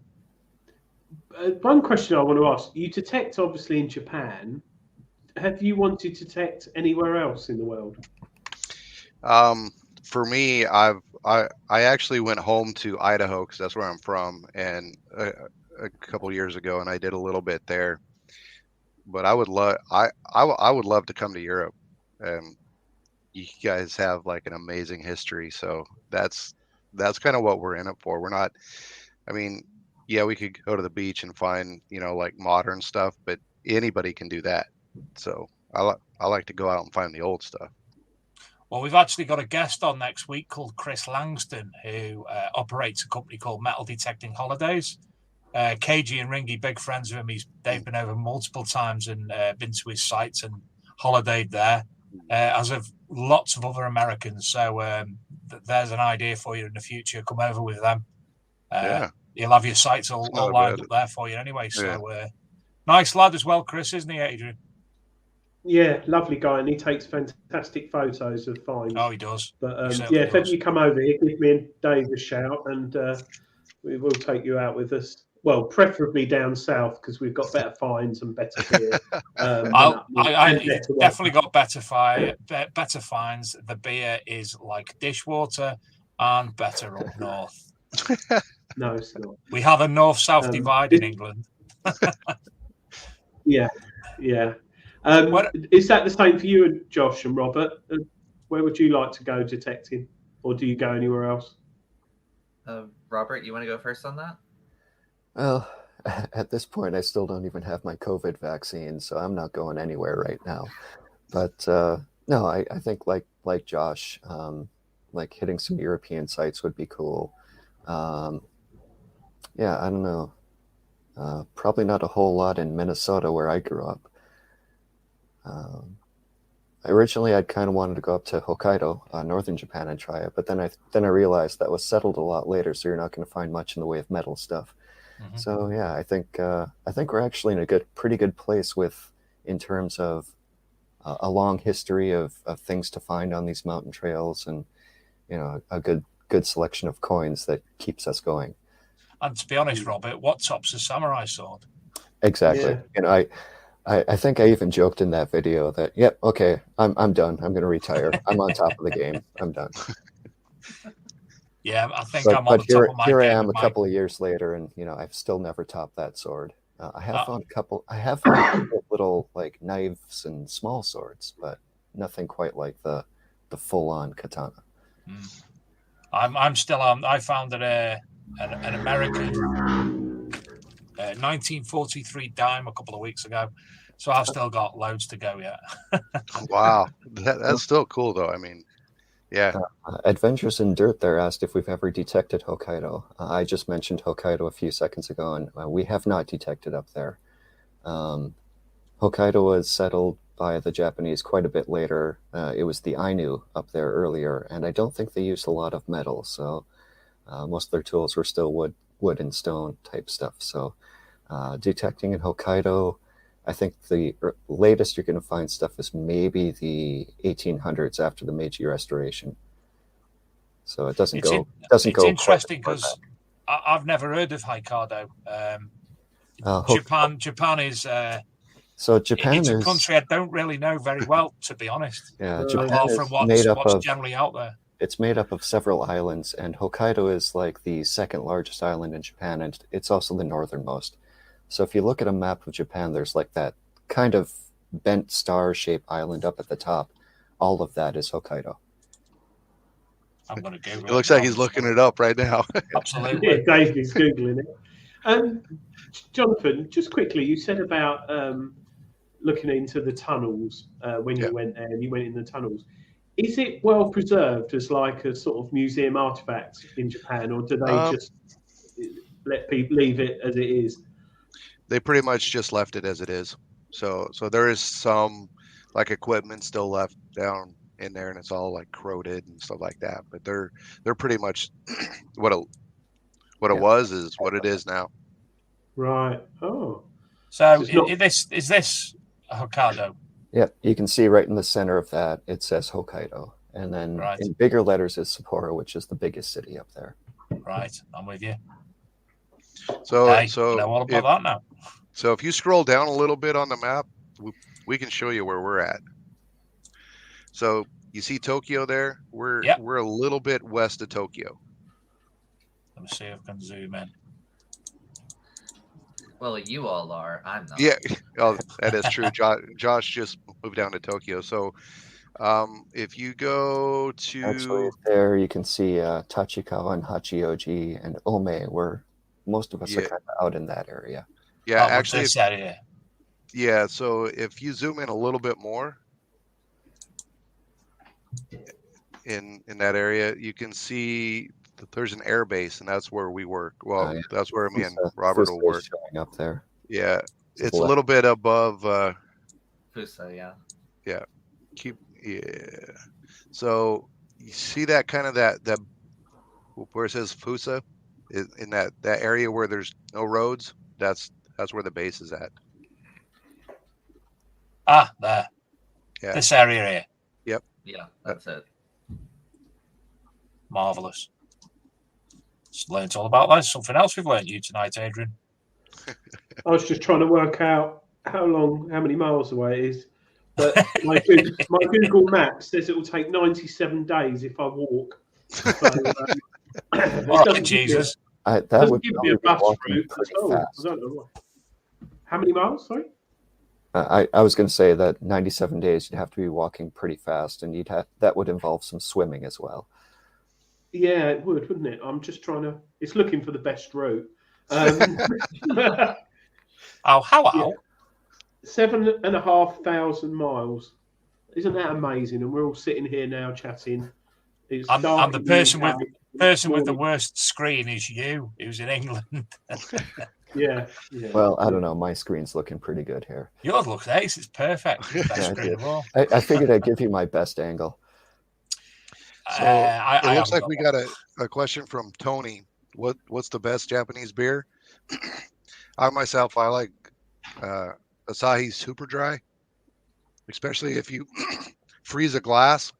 One question I want to ask: you detect obviously in Japan. Have you wanted to detect anywhere else in the world? For me, I actually went home to Idaho because that's where I'm from, and a couple years ago, and I did a little bit there. But I would love to come to Europe. You guys have like an amazing history, so that's kind of what we're in it for. We're not, I mean, yeah, we could go to the beach and find like modern stuff, but anybody can do that. So I like to go out and find the old stuff. Well, we've actually got a guest on next week called Chris Langston, who operates a company called Metal Detecting Holidays. KG and Ringy, big friends of him. They've been over multiple times and been to his sites and holidayed there, as have lots of other Americans. So there's an idea for you in the future. Come over with them. You'll have your sites all lined up there for you anyway. So nice lad as well, Chris, isn't he, Adrian? Yeah, lovely guy, and he takes fantastic photos of finds. Oh, he does. But if ever you come over here, give me and Dave a shout, and we will take you out with us. Well, preferably down south because we've got better finds and better beer. I definitely got better finds. The beer is like dishwater and better up north. No, it's not. We have a north-south divide in England. Yeah. Is that the same for you and Josh and Robert? Where would you like to go detecting, or do you go anywhere else? Robert, you want to go first on that? Well, at this point, I still don't even have my COVID vaccine, so I'm not going anywhere right now. But no, I think like Josh, like hitting some European sites would be cool. Yeah, I don't know. Probably not a whole lot in Minnesota where I grew up. Originally, I'd kind of wanted to go up to Hokkaido, northern Japan, and try it, but then I realized that was settled a lot later, so you're not going to find much in the way of metal stuff. Mm-hmm. So yeah, I think we're actually in a pretty good place in terms of a long history of things to find on these mountain trails, and a good selection of coins that keeps us going. And to be honest, Robert, what tops a samurai sword? Exactly. Yeah. I think I even joked in that video that, yep, okay, I'm done. I'm going to retire. I'm on top of the game. I'm done. Yeah, I think I'm on the here, top of my here I game am with a my- couple of years later, and I've still never topped that sword. I have found a couple. I have found a couple of little like knives and small swords, but nothing quite like the full-on katana. I'm still on. I found an American 1943 dime a couple of weeks ago, so I've still got loads to go yet. Wow, that's still cool though. I mean, yeah. Adventures in Dirt there asked if we've ever detected Hokkaido. I just mentioned Hokkaido a few seconds ago, and we have not detected up there. Hokkaido was settled by the Japanese quite a bit later. It was the Ainu up there earlier, and I don't think they used a lot of metal, so most of their tools were still wood and stone type stuff. So detecting in Hokkaido, I think the latest you're going to find stuff is maybe the 1800s after the Meiji Restoration. So it doesn't go. It's interesting because I've never heard of Hokkaido. Japan is. So Japan it's is a country I don't really know very well, to be honest. Yeah, Japan apart is from made up what's of generally out there. It's made up of several islands, and Hokkaido is like the second largest island in Japan, and it's also the northernmost. So if you look at a map of Japan, there's like that kind of bent star-shaped island up at the top. All of that is Hokkaido. I'm going to Google it. Looks like he's looking it up right now. Absolutely. Yeah, Dave is Googling it. Jonathan, just quickly, you said about looking into the tunnels when you went there, and you went in the tunnels. Is it well preserved as like a sort of museum artifact in Japan, or do they just let people leave it as it is? They pretty much just left it as it is. So there is some like equipment still left down in there, and it's all like corroded and stuff like that. But they're pretty much what it was is what it is now. Right. Oh. So is this Hokkaido? Yep, you can see right in the center of that it says Hokkaido, and then in bigger letters is Sapporo, which is the biggest city up there. Right, I'm with you. So I know all about that now. So if you scroll down a little bit on the map, we can show you where we're at. So you see Tokyo there? We're a little bit west of Tokyo. Let me see if I can zoom in. Well, you all are. I'm not. Yeah, that is true. Josh just moved down to Tokyo. So if you go to... Actually, there you can see Tachikawa and Hachioji and Ome, where most of us are kind of out in that area. Yeah, actually... Yeah, so if you zoom in a little bit more in that area, you can see that there's an air base, and that's where we work. Well, that's where me and Robert will work. Showing up there. Yeah, it's a little bit above. Fusa, yeah. Yeah, So you see that kind of that where it says Fusa, in that area where there's no roads. That's where the base is at. Ah, there. Yeah. This area here. Yep. Yeah, that's it. Marvelous. Just learned all about that. Something else we've learned you tonight, Adrian. I was just trying to work out how many miles away it is. But my Google Maps says it will take 97 days if I walk. So, Jesus. That would give me a bus route. I don't know why. How many miles? Sorry. I was going to say that 97 days you'd have to be walking pretty fast, and that would involve some swimming as well. Yeah, it would, wouldn't it? I'm just trying to. It's looking for the best route. How? 7,500 miles. Isn't that amazing? And we're all sitting here now chatting. I'm the person with the worst screen is you, who's in England. Yeah. Well, I don't know. My screen's looking pretty good here. Yours looks ace. It's perfect. Best screen of all. I figured I'd give you my best angle. So it looks like we got a question from Tony. What's the best Japanese beer? I like Asahi Super Dry, especially if you freeze a glass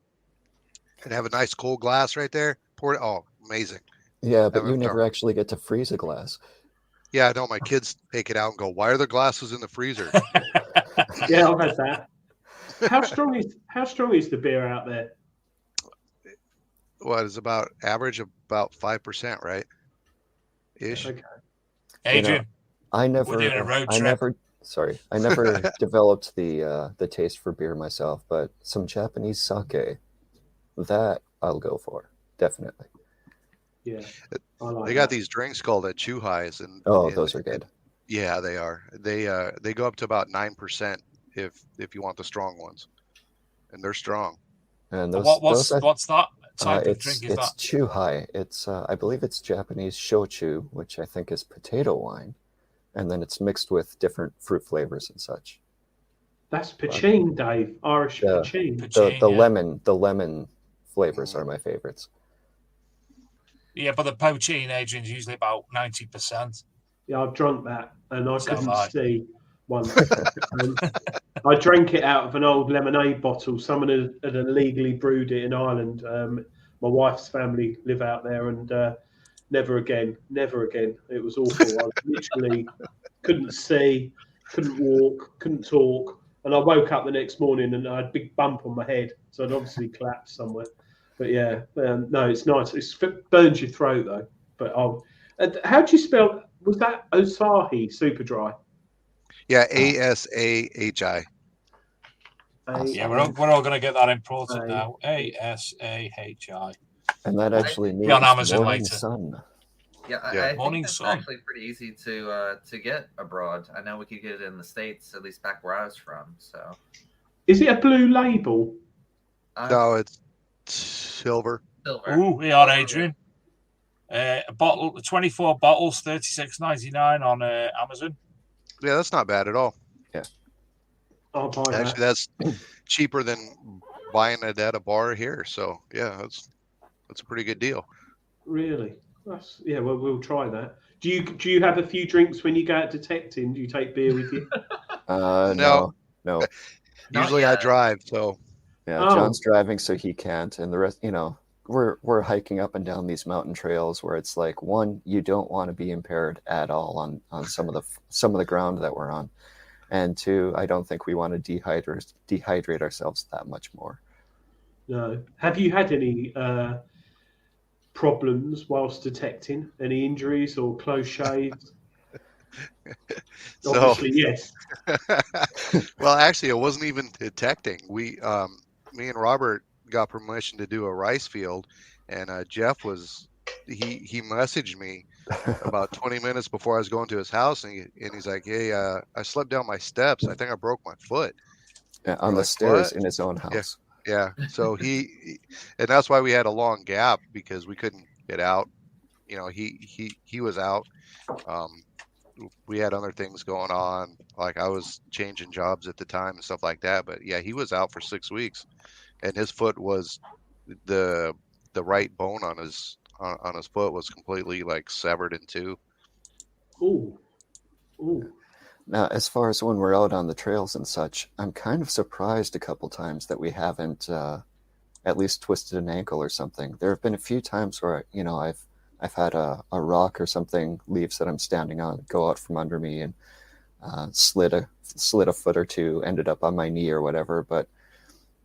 and have a nice cold glass right there. Pour it. Oh, amazing. Yeah, but you never actually get to freeze a glass. Yeah, I know. My kids take it out and go, "Why are the glasses in the freezer?" Yeah, I've had that. How strong is the beer out there? what is about average about 5%, right? Ish. Okay. Adrian, I we're doing a road trip. I never developed the taste for beer myself, but some Japanese sake, that I'll go for, definitely. Yeah. I like They got that. these drinks called chuhais, and Those are good. yeah, they are. They go up to about 9% if you want the strong ones, and they're strong. And What's that type of drink? Is it's that chuhai. It's I believe it's Japanese shochu, which I think is potato wine, and then it's mixed with different fruit flavors and such. That's poutine, Dave. Irish poutine. The lemon flavors are my favorites. Yeah, but the poachine, Adrian's usually about 90%. Yeah, I've drunk that, and I So couldn't have I. see once. I drank it out of an old lemonade bottle. Someone had illegally brewed it in Ireland. My wife's family live out there, and never again. It was awful. I literally couldn't see, couldn't walk, couldn't talk. And I woke up the next morning and I had a big bump on my head. So I'd obviously collapsed somewhere. But yeah, no, it's nice. It burns your throat though. But how do you spell? Was that Asahi Super Dry? Yeah, ASAHI. Yeah, we're all going to get that imported now. ASAHI. And that actually means on Amazon morning later. sun. Yeah, I Morning think that's sun. actually pretty easy to get abroad. I know we could get it in the States, at least back where I was from. So, is it a blue label? No, it's silver. Ooh, we are, Adrian. A bottle, 24 bottles, $36.99 on Amazon. Yeah, that's not bad at all. Yeah. I'll buy Actually, that's cheaper than buying it at a bar here. So yeah, that's a pretty good deal. Really? Well, we'll try that. Do you have a few drinks when you go out detecting? Do you take beer with you? No. Usually I drive, so yeah, John's driving, so he can't, and the rest, we're hiking up and down these mountain trails where it's like, one, you don't want to be impaired at all on some of the ground that we're on, and two, I don't think we want to dehydrate ourselves that much more. No. Have you had any problems whilst detecting? Any injuries or close shaves? Obviously, yes. Well, actually, it wasn't even detecting. Me and Robert got permission to do a rice field, and Jeff he messaged me about 20 minutes before I was going to his house, and he's like, "Hey, I slept down my steps. I think I broke my foot." Yeah, on the stairs in his own house. Yeah. So and that's why we had a long gap, because we couldn't get out. He was out. We had other things going on. Like I was changing jobs at the time and stuff like that. But yeah, he was out for 6 weeks, and his foot was the right bone on his foot was completely like severed in two. Ooh. Now, as far as when we're out on the trails and such, I'm kind of surprised a couple times that we haven't at least twisted an ankle or something. There have been a few times where I've had a rock or something, leaves that I'm standing on, go out from under me and slid a foot or two, ended up on my knee or whatever. But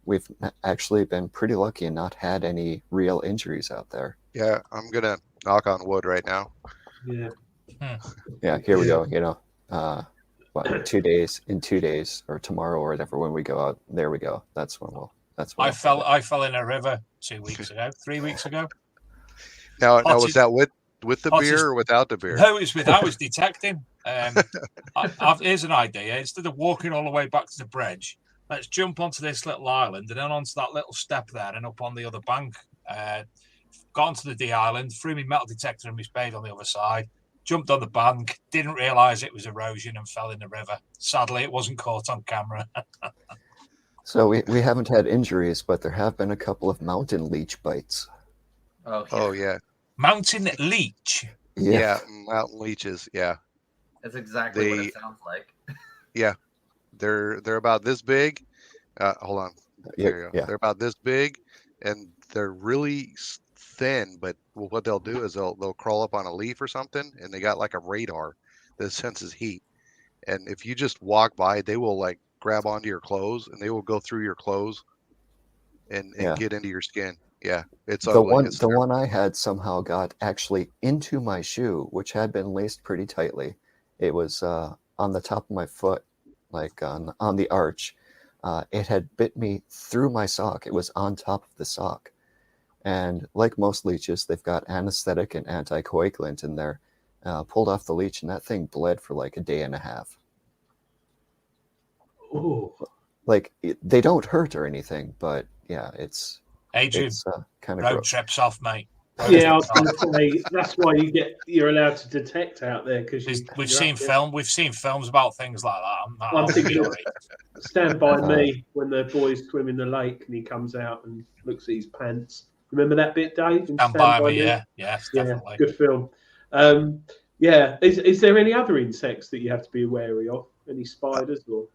we've actually been pretty lucky and not had any real injuries out there. Yeah, I'm gonna knock on wood right now. Yeah. Yeah, here we go. 2 days, in 2 days or tomorrow or whatever, when we go out, there we go. That's when I fell in a river 2 weeks ago, 3 weeks ago. Now was that with the beer or without the beer? No, I was detecting. Here's an idea. Instead of walking all the way back to the bridge, let's jump onto this little island and then onto that little step there and up on the other bank. Got onto the D island, threw my metal detector and my spade on the other side, jumped on the bank, didn't realise it was erosion and fell in the river. Sadly, it wasn't caught on camera. So we haven't had injuries, but there have been a couple of mountain leech bites. Oh yeah. Mountain leech? Yeah, mountain leeches, yeah. That's exactly what it sounds like. Yeah. They're about this big. Hold on. There you go. Yeah. They're about this big, and they're really thin, but what they'll do is they'll crawl up on a leaf or something, and they got like a radar that senses heat. And if you just walk by, they will like grab onto your clothes, and they will go through your clothes. and Yeah. get into your skin. Yeah, it's The ugly. one I had somehow got actually into my shoe, which had been laced pretty tightly. It was on the top of my foot, like on the arch. It had bit me through my sock. It was on top of the sock. And like most leeches, they've got anesthetic and anticoagulant in there. Pulled off the leech, and that thing bled for like a day and a half. Oh, Like they don't hurt or anything, but yeah, it's Adrian, kind of road gross. trips off, mate. Road yeah, I was trips going off. to say that's why you're allowed to detect out there because We've seen films about things like that. I'm thinking of sorry. Stand By Me when the boys swim in the lake and he comes out and looks at his pants. Remember that bit, Dave? Stand by me, yeah, yes, definitely. Good film. Yeah, is there any other insects that you have to be wary of? Any spiders or?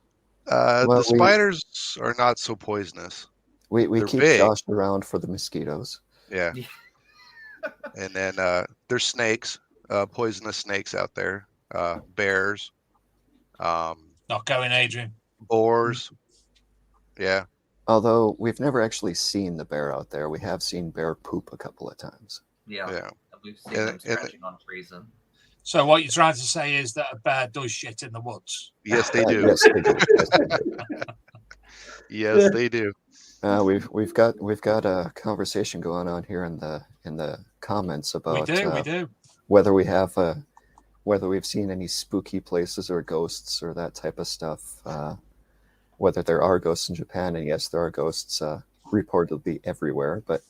The spiders are not so poisonous. We They're keep big. Josh around for the mosquitoes. Yeah. And then there's snakes, poisonous snakes out there, bears, Not going, Adrian. boars. Yeah. Although we've never actually seen the bear out there, we have seen bear poop a couple of times. Yeah. We've seen them scratching on trees. So what you're trying to say is that a bear does shit in the woods? Yes, they do. Yes, they do. Yes, they do. We've got a conversation going on here in the comments about we do. whether we've seen any spooky places or ghosts or that type of stuff. Whether there are ghosts in Japan, and yes, there are ghosts reportedly everywhere. But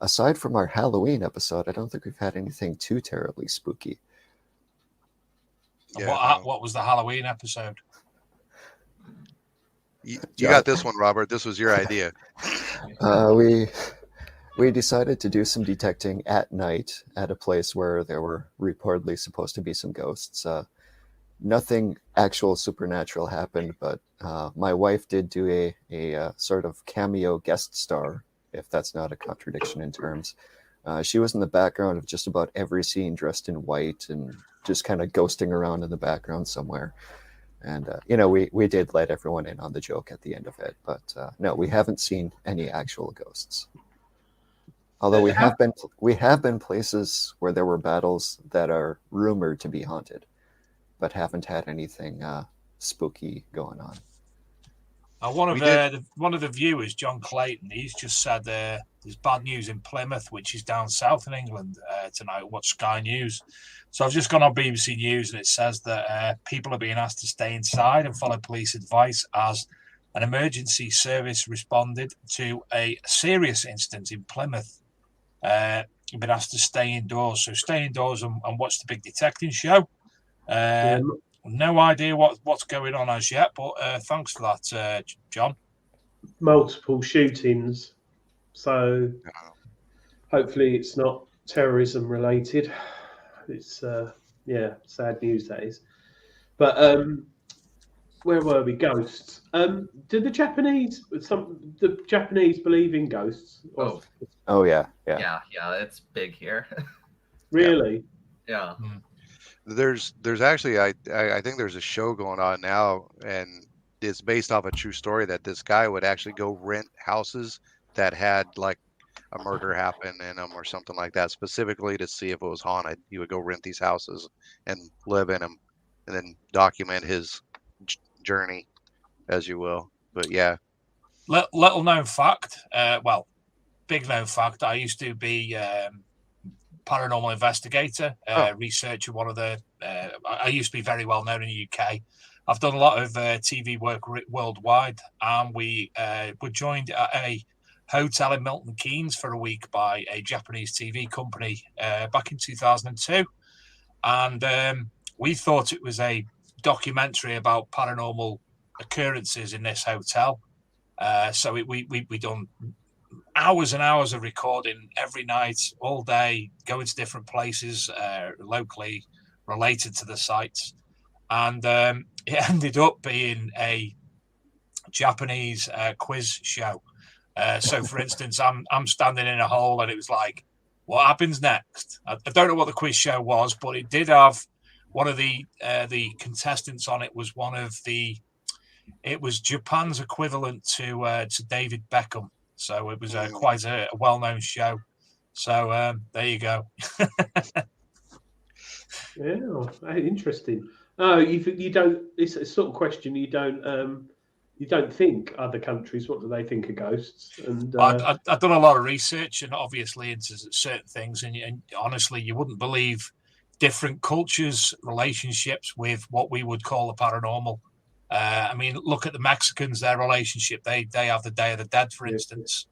aside from our Halloween episode, I don't think we've had anything too terribly spooky. Yeah, what was the Halloween episode? You got this one, Robert. This was your idea. We decided to do some detecting at night at a place where there were reportedly supposed to be some ghosts. Nothing actual supernatural happened, but my wife did do a sort of cameo guest star, if that's not a contradiction in terms. She was in the background of just about every scene, dressed in white and just kind of ghosting around in the background somewhere. And we did let everyone in on the joke at the end of it, but no, we haven't seen any actual ghosts. Although we have been places where there were battles that are rumored to be haunted, but haven't had anything spooky going on. One of the viewers, John Clayton, he's just said there's bad news in Plymouth, which is down south in England tonight. Watch Sky News. So I've just gone on BBC News and it says that people are being asked to stay inside and follow police advice as an emergency service responded to a serious incident in Plymouth. You've been asked to stay indoors. So stay indoors and watch the big detecting show. No idea what's going on as yet, but thanks for that, John. Multiple shootings. So hopefully it's not terrorism related. It's sad news that is. But where were we? Ghosts. Do the Japanese believe in ghosts? Oh yeah. Yeah, it's big here. Really? Yeah. There's actually I think there's a show going on now, and it's based off a true story that this guy would actually go rent houses that had like a murder happen in them or something like that, specifically to see if it was haunted. He would go rent these houses and live in them, and then document his journey, as you will. But yeah, little known fact. Big known fact. I used to be paranormal investigator, researcher. I used to be very well known in the UK. I've done a lot of TV work worldwide, and we were joined at a hotel in Milton Keynes for a week by a Japanese TV company back in 2002, and we thought it was a documentary about paranormal occurrences in this hotel. So we done hours and hours of recording every night, all day, going to different places locally related to the sites. And it ended up being a Japanese quiz show. So, for instance, I'm standing in a hole and it was like, what happens next? I don't know what the quiz show was, but it did have one of the contestants on it was one of the It was Japan's equivalent to David Beckham. So it was quite a well-known show. So there you go. Yeah, interesting. Oh, you don't. It's a sort of question you don't think other countries. What do they think of ghosts? And I've done a lot of research, and obviously into certain things, and honestly, you wouldn't believe different cultures' relationships with what we would call the paranormal. I mean, look at the Mexicans; their relationship. They have the Day of the Dead, for instance.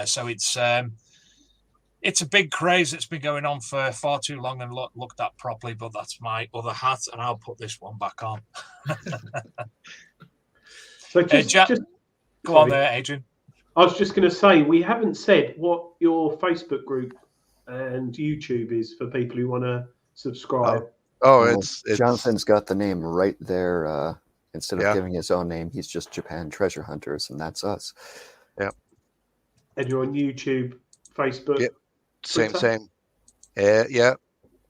So it's a big craze that's been going on for far too long and looked at properly. But that's my other hat, and I'll put this one back on. So just go on there, Adrian. I was just going to say, we haven't said what your Facebook group and YouTube is for people who want to subscribe. It's Jonathan's got the name right there. Instead of giving his own name, he's just Japan Treasure Hunters, and that's us. Yeah. And you're on YouTube, Facebook? Yep. Same. Yeah.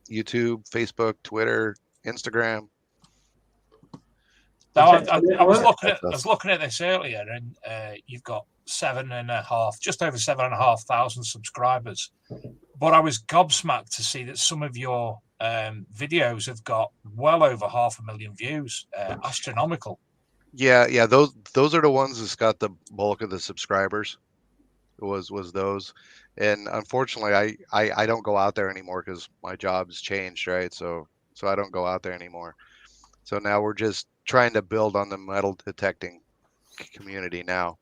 YouTube, Facebook, Twitter, Instagram. Now, I was looking at this earlier, and you've got just over 7,500 subscribers. But I was gobsmacked to see that some of your videos have got well over 500,000 views. Astronomical. Yeah. Those are the ones that's got the bulk of the subscribers. Was those, and unfortunately, I don't go out there anymore because my job's changed, right? So I don't go out there anymore. So now we're just trying to build on the metal detecting community now.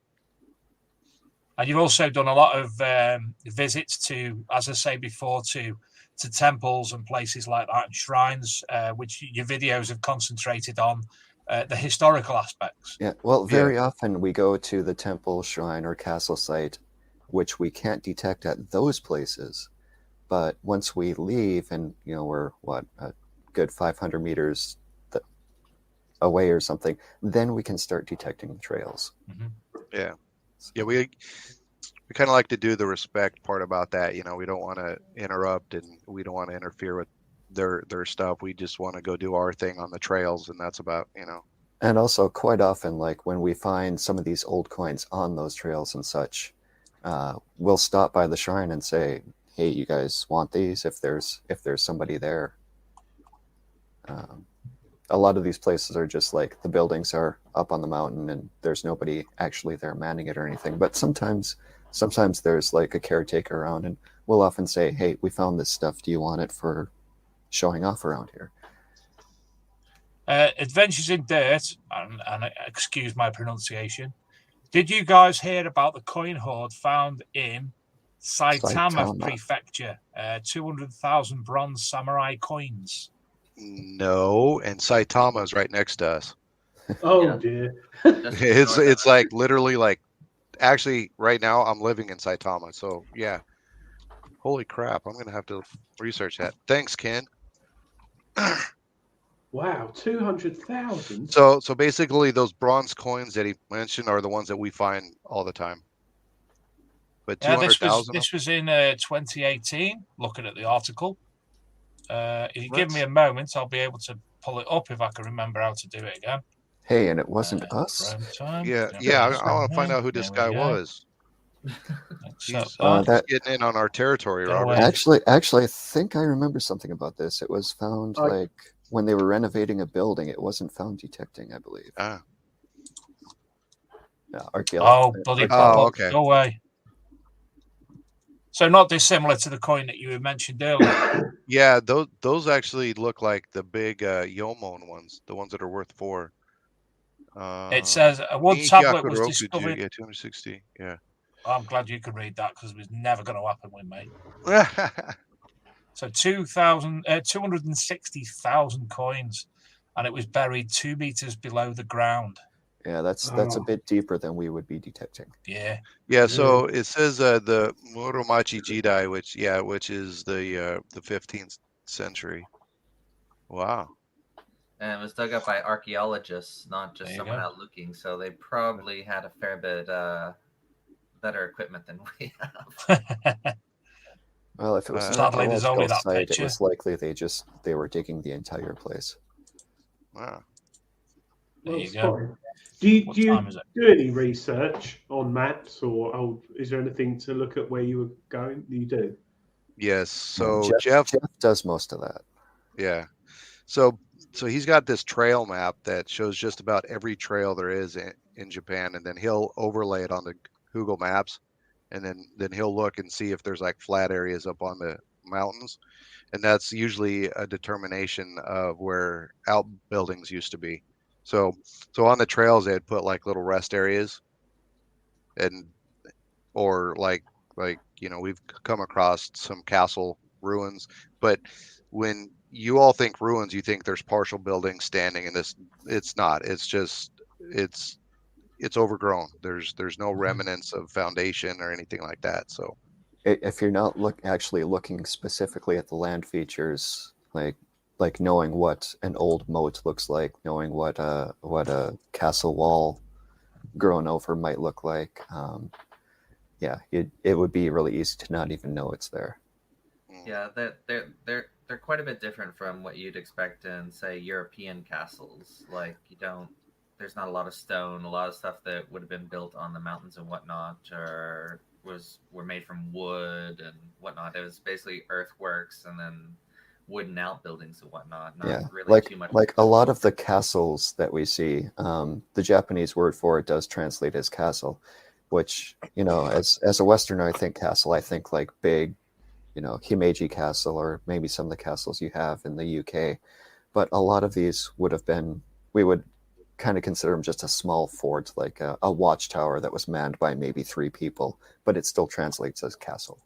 And you've also done a lot of visits to, as I say before, to temples and places like that, and shrines, which your videos have concentrated on the historical aspects. Yeah, well, very often we go to the temple, shrine, or castle site, which we can't detect at those places. But once we leave and, we're, a good 500 meters away or something, then we can start detecting the trails. Mm-hmm. Yeah, we kind of like to do the respect part about that. We don't want to interrupt, and we don't want to interfere with their stuff. We just want to go do our thing on the trails, and that's about. And also, quite often, like when we find some of these old coins on those trails and such, we'll stop by the shrine and say, "Hey, you guys want these? If there's somebody there." A lot of these places are just like the buildings are up on the mountain and there's nobody actually there manning it or anything. But sometimes there's like a caretaker around, and we'll often say, "Hey, we found this stuff. Do you want it for showing off around here?" Adventures in Dirt, and excuse my pronunciation. Did you guys hear about the coin hoard found in Saitama Prefecture? 200,000 bronze samurai coins. No, and Saitama is right next to us. Oh dear! It's like literally like, actually right now I'm living in Saitama, so yeah. Holy crap! I'm gonna have to research that. Thanks, Ken. Wow, 200,000. So basically, those bronze coins that he mentioned are the ones that we find all the time. But 200,000. This was in 2018. Looking at the article. If you give me a moment, I'll be able to pull it up if I can remember how to do it again. Hey, and it wasn't us. Yeah. I want to find out who this guy was. He's getting in on our territory, Robert. Actually, I think I remember something about this. It was found like when they were renovating a building. It wasn't found detecting, I believe. Ah. Yeah, archaeology. Oh, bloody! Okay. Go away. So not dissimilar to the coin that you mentioned earlier. Yeah, those actually look like the big Yomon ones, the ones that are worth 4. It says a wood tablet was discovered. Yeah, 260. Yeah. I'm glad you could read that because it was never going to happen with me. So 260,000 coins, and it was buried 2 meters below the ground. Yeah, that's a bit deeper than we would be detecting. Yeah. Yeah. So it says the Muromachi Jidai, which is the 15th century. Wow. And it was dug up by archaeologists, not just someone out looking. So they probably had a fair bit better equipment than we have. Well, if it was an archaeological site, it was likely they were digging the entire place. Wow. There you go. Do you, What do, you time is it? do any research on maps, or is there anything to look at where you were going? You do. Yes. So Jeff does most of that. yeah. So he's got this trail map that shows just about every trail there is in Japan, and then he'll overlay it on the Google Maps, and then he'll look and see if there's like flat areas up on the mountains, and that's usually a determination of where outbuildings used to be. So on the trails they'd put like little rest areas, and or like we've come across some castle ruins, but when you all think ruins, you think there's partial buildings standing in this. It's not. It's just it's overgrown. There's no remnants of foundation or anything like that. So If you're not actually looking specifically at the land features, like knowing what an old moat looks like, knowing what a castle wall grown over might look like, it would be really easy to not even know it's there. Yeah, they're quite a bit different from what you'd expect in, say, European castles. Like, there's not a lot of stone. A lot of stuff that would have been built on the mountains and whatnot, or were made from wood and whatnot. It was basically earthworks and then wooden outbuildings and whatnot. Not really too much. Like a lot of the castles that we see, the Japanese word for it does translate as castle, which, as a Westerner, I think castle, I think like big, Himeji Castle, or maybe some of the castles you have in the UK. But a lot of these we would kind of consider them just a small fort, like a watchtower that was manned by maybe 3 people, but it still translates as castle.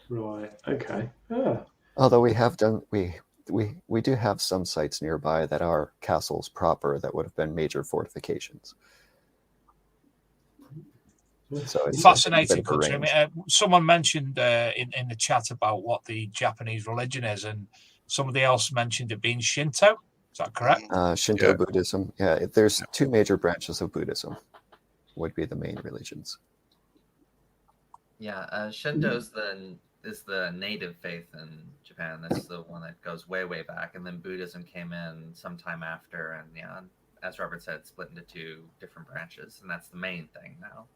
Right. Okay. Ah. Although we do have some sites nearby that are castles proper that would have been major fortifications. So it's fascinating country. I mean, someone mentioned in the chat about what the Japanese religion is, and somebody else mentioned it being Shinto. Is that correct? Shinto Buddhism. Yeah, there's 2 major branches of Buddhism. Would be the main religions. Yeah, Shinto is the native faith in Japan. That's the one that goes way, way back, and then Buddhism came in sometime after, and as Robert said, split into 2 different branches, and that's the main thing now.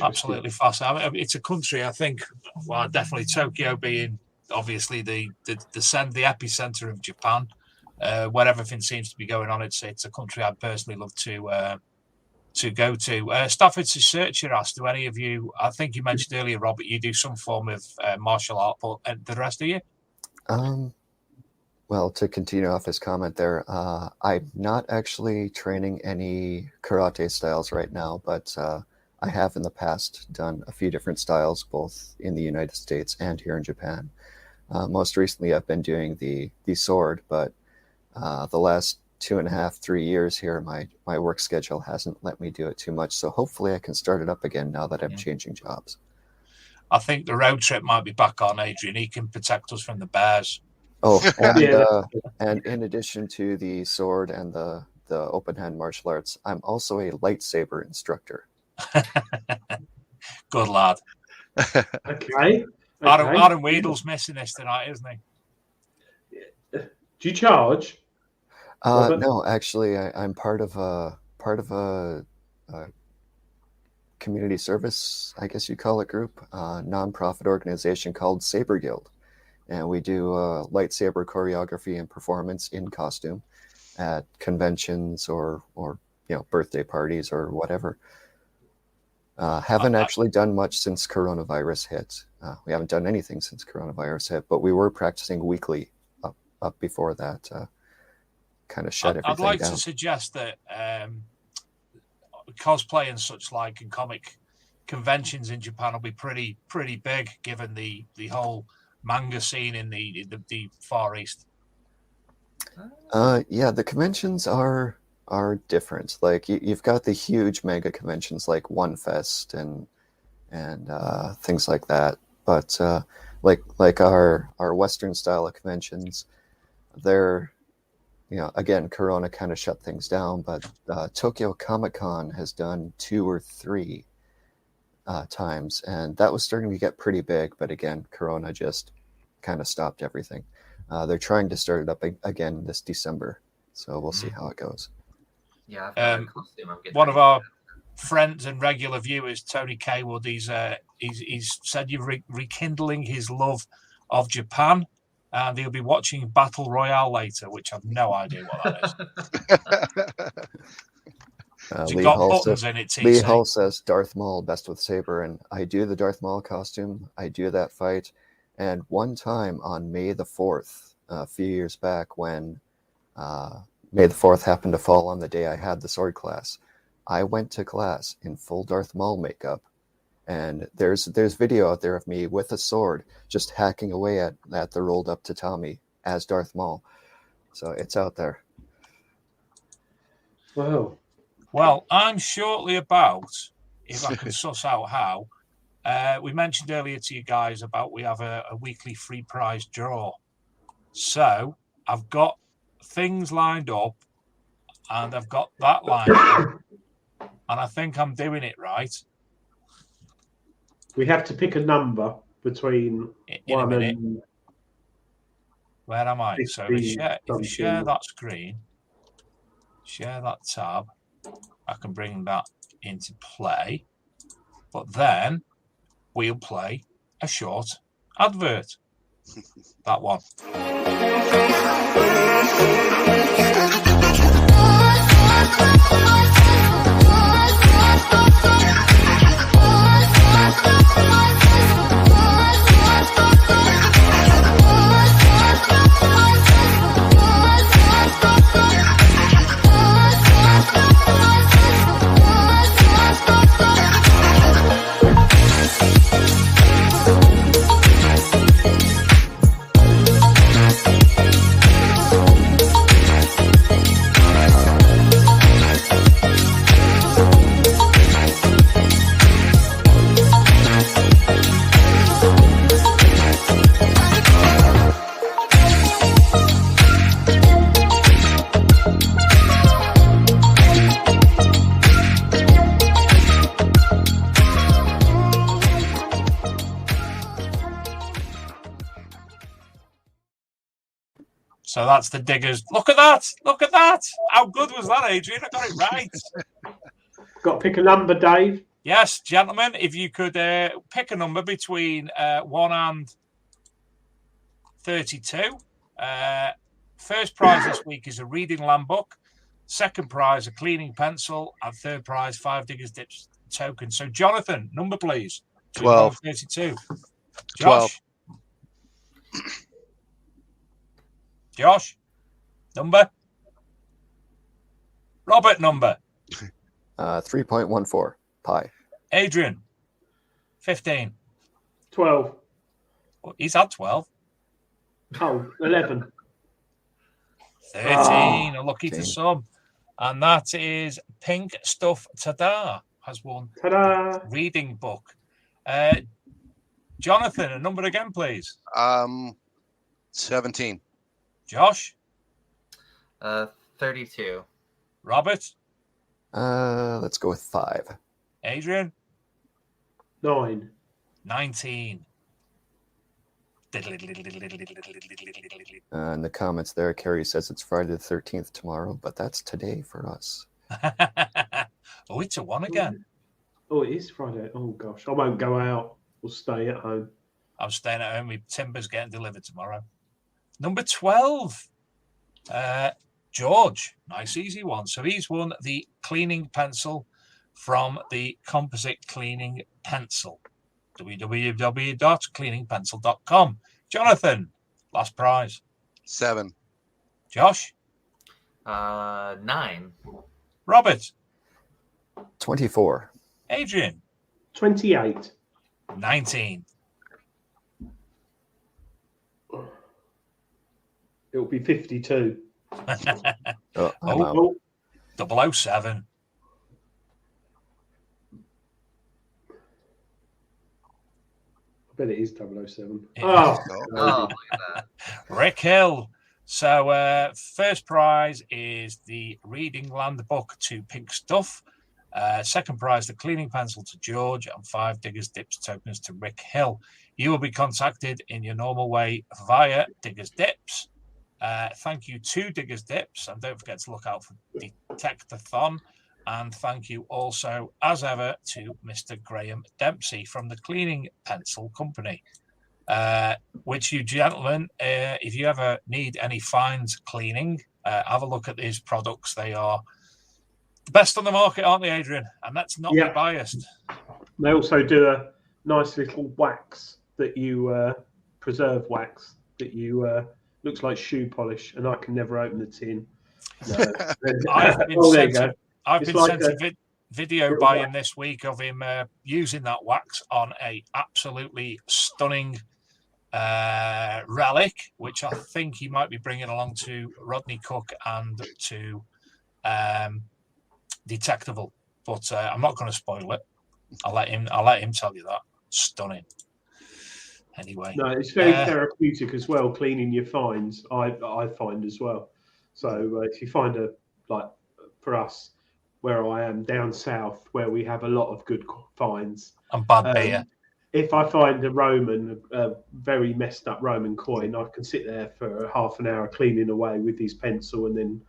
Absolutely fascinating. I mean, it's a country, I think, well, definitely Tokyo being obviously the epicenter of Japan, where everything seems to be going on. It's a country I'd personally love to go to. Stafford's researcher asked, do any of you, I think you mentioned earlier, Robert, you do some form of martial art, but the rest of you? Well, to continue off his comment there, I'm not actually training any karate styles right now, but I have in the past done a few different styles, both in the United States and here in Japan. Most recently, I've been doing the sword, but the last 2.5, 3 years here, my work schedule hasn't let me do it too much. So hopefully I can start it up again now that I'm changing jobs. I think the road trip might be back on, Adrian. He can protect us from the bears. Oh, and in addition to the sword and the open hand martial arts, I'm also a lightsaber instructor. Good lad. Okay. Adam Weedle's missing this tonight, isn't he? Do you charge? No, actually, I'm part of a community service, I guess you call it, group, nonprofit organization called Saber Guild. And we do lightsaber choreography and performance in costume at conventions or birthday parties or whatever. Haven't actually done much since coronavirus hit. We haven't done anything since coronavirus hit, but we were practicing weekly up before that. Kind of shut everything down. I'd like to suggest that cosplay and such like and comic conventions in Japan will be pretty big, given the whole manga scene in the Far East. The conventions are different. Like you've got the huge mega conventions like One Fest and things like that. But like our Western style of conventions, they're again, Corona kind of shut things down. But Tokyo Comic Con has done 2 or 3 times, and that was starting to get pretty big, but again, Corona just kind of stopped everything. They're trying to start it up again this December, so we'll see how it goes. Yeah, I've got a costume. One of our friends and regular viewers, Tony Kaywood, he's said you're rekindling his love of Japan, and he'll be watching Battle Royale later, which I've no idea what that is. Lee got Hull buttons says, in it, TC. Lee Hull says Darth Maul best with saber, and I do the Darth Maul costume. I do that fight, and one time on May the 4th, a few years back, when May the 4th happened to fall on the day I had the sword class, I went to class in full Darth Maul makeup, and there's video out there of me with a sword just hacking away at the rolled up tatami as Darth Maul. So it's out there. Wow. Well, I'm shortly about, if I can suss out how, we mentioned earlier to you guys about we have a weekly free prize draw. So I've got things lined up, and I've got that lined up, and I think I'm doing it right. We have to pick a number between in a minute. And where am I? So if we share that screen, share that tab, I can bring that into play. But then we'll play a short advert. That one. So that's the diggers. Look at that. Look at that. How good was that, Adrian? I got it right. Got to pick a number, Dave. Yes, gentlemen, if you could pick a number between 1 and 32. First prize this week is a reading lamb book. Second prize, a cleaning pencil. And third prize, 5 Diggers Dips token. So, Jonathan, number, please. 12. 32. 12. Josh, number. Robert, number. 3.14 pi. Adrian, 15. 12. Oh, he's had 12. Oh, 11. 13. Unlucky to some. And that is Pink Stuff Tada has won. Ta-da! Reading book. Jonathan, a number again, please. 17. Josh? 32. Robert? Let's go with 5. Adrian? 9. 19. In the comments there, Carrie says it's Friday the 13th tomorrow, but that's today for us. Oh, it's a 1 again. Oh, it is Friday. Oh, gosh. I won't go out. We'll stay at home. I'm staying at home. My timber's getting delivered tomorrow. Number 12. George. Nice, easy one. So he's won the cleaning pencil from the Composite Cleaning Pencil. www.cleaningpencil.com. Jonathan, last prize. 7. Josh? 9. Robert? 24. Adrian? 28. 19. It'll be 52. Oh, 007. I bet it is 007. Yeah. Oh, look at that. Rick Hill. So first prize is the Reading Land book to Pink Stuff. Second prize, the cleaning pencil to George, and 5 Diggers Dips tokens to Rick Hill. You will be contacted in your normal way via Diggers Dips. Thank you to Diggers Dips, and don't forget to look out for Detectathon. And thank you also, as ever, to Mr. Graham Dempsey from the Cleaning Pencil Company. Which you gentlemen, if you ever need any fines cleaning, have a look at these products. They are the best on the market, aren't they, Adrian? And that's not be biased. They also do a nice little wax that you preserve wax that you looks like shoe polish, and I can never open the tin. No. I've been sent a video by him this week of him using that wax on a absolutely stunning relic, which I think he might be bringing along to Rodney Cook and to Detectable. But I'm not going to spoil it. I'll let him tell you that. Stunning. Anyway, no, it's very therapeutic as well. Cleaning your finds, I find as well. So if you find for us, where I am down south, where we have a lot of good finds and bad beer. If I find a very messed up Roman coin, I can sit there for half an hour cleaning away with his pencil, and then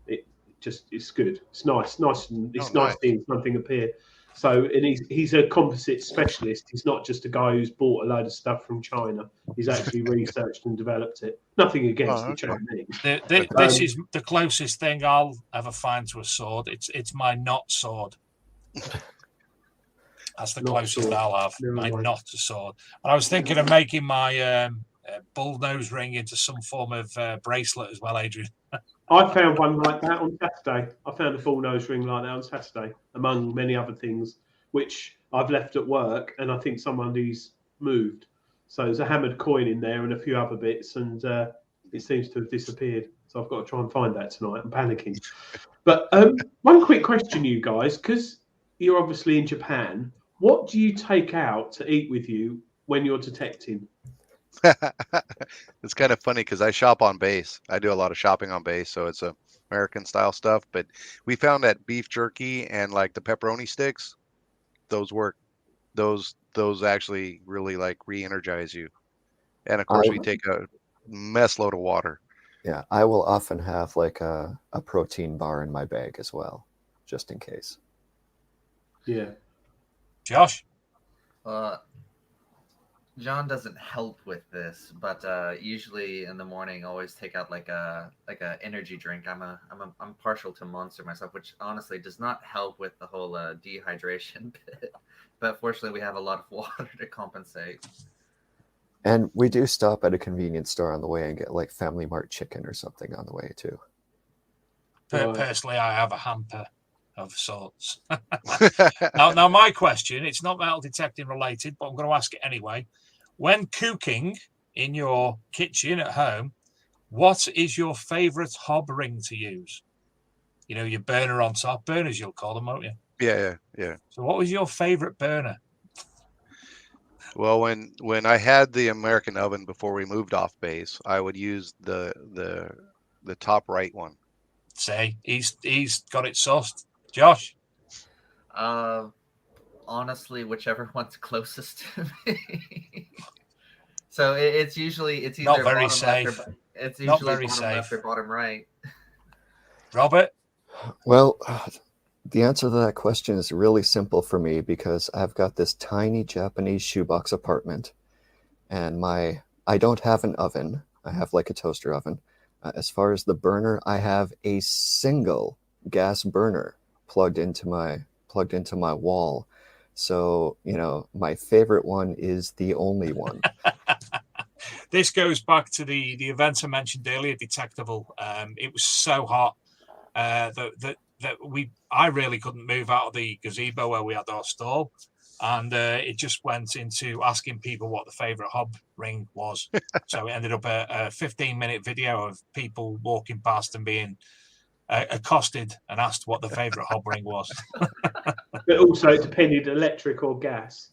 it's good. It's nice, and it's nice seeing something appear. So, and he's a composite specialist. He's not just a guy who's bought a load of stuff from China. He's actually researched and developed it. Nothing against the Chinese. This is the closest thing I'll ever find to a sword. It's my knot sword. That's the closest I'll have. My knot sword. And I was thinking of making my bull nose ring into some form of bracelet as well, Adrian. I found one like that on Saturday. I found a bull nose ring like that on Saturday, among many other things, which I've left at work, and I think somebody's moved. So there's a hammered coin in there and a few other bits, and it seems to have disappeared. So I've got to try and find that tonight. I'm panicking. But one quick question, you guys, because you're obviously in Japan. What do you take out to eat with you when you're detecting? It's kind of funny because I shop on base. I do a lot of shopping on base, so it's American style stuff. But we found that beef jerky and like the pepperoni sticks, those work. Those actually really like re-energize you. And of course, we take a mess load of water. Yeah, I will often have like a protein bar in my bag as well, just in case. Yeah. Josh? John doesn't help with this, but usually in the morning, I always take out like a energy drink. I'm partial to Monster myself, which honestly does not help with the whole dehydration bit. But fortunately, we have a lot of water to compensate. And we do stop at a convenience store on the way and get like Family Mart chicken or something on the way too. Personally, I have a hamper of sorts. now, my question, it's not metal detecting related, but I'm going to ask it anyway. When cooking in your kitchen at home, what is your favourite hob ring to use? You know, your burner on top. Burners, you'll call them, won't you? Yeah. So what was your favourite burner? Well, when I had the American oven before we moved off base, I would use the top right one. Say, he's got it sussed. Josh? Honestly, whichever one's closest to me. So it's either not very bottom safe. Left or, it's not usually very bottom safe. left or bottom right. Robert? Well, the answer to that question is really simple for me because I've got this tiny Japanese shoebox apartment, and I don't have an oven. I have like a toaster oven. As far as the burner, I have a single gas burner plugged into my wall. So, you know, my favorite one is the only one. This goes back to the event I mentioned earlier, Detectable. It was so hot that I really couldn't move out of the gazebo where we had our stall. And it just went into asking people what the favourite hob ring was. So it ended up a 15-minute video of people walking past and being accosted and asked what the favourite hob ring was. But also it depended electric or gas,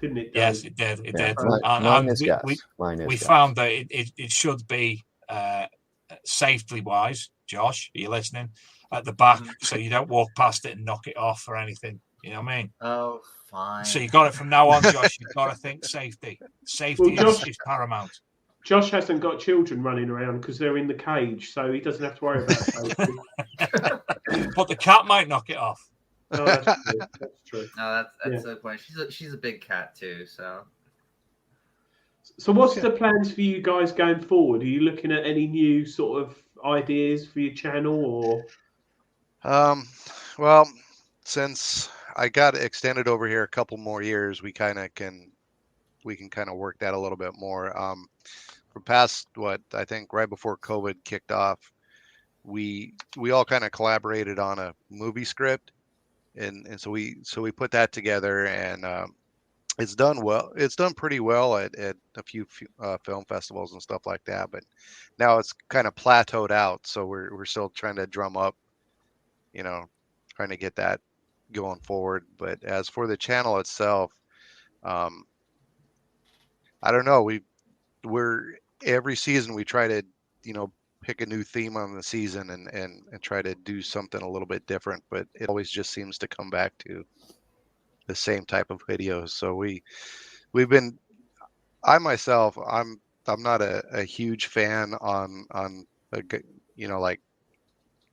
didn't it? Dave? Yes, it did. It did. Mine is gas. We found that it should be safety wise. Josh, are you listening? At the back, so you don't walk past it and knock it off or anything. You know what I mean? Oh, fine. So you got it from now on, Josh. You've got to think safety. Safety is paramount. Josh hasn't got children running around because they're in the cage, so he doesn't have to worry about safety. But the cat might knock it off. Oh, that's true. That's true. No, that's a point. She's a big cat too, so. So what's the plans for you guys going forward? Are you looking at any new sort of ideas for your channel, or? Well, since I got extended over here a couple more years, we can kind of work that a little bit more. For past I think right before COVID kicked off, we all kind of collaborated on a movie script, and so we put that together, and it's done well. It's done pretty well at a few film festivals and stuff like that. But now it's kind of plateaued out, so we're still trying to drum up, trying to get that going forward. But as for the channel itself, I don't know. We're every season we try to pick a new theme on the season and try to do something a little bit different, but it always just seems to come back to the same type of videos. So we've been, I myself, I'm not a huge fan on like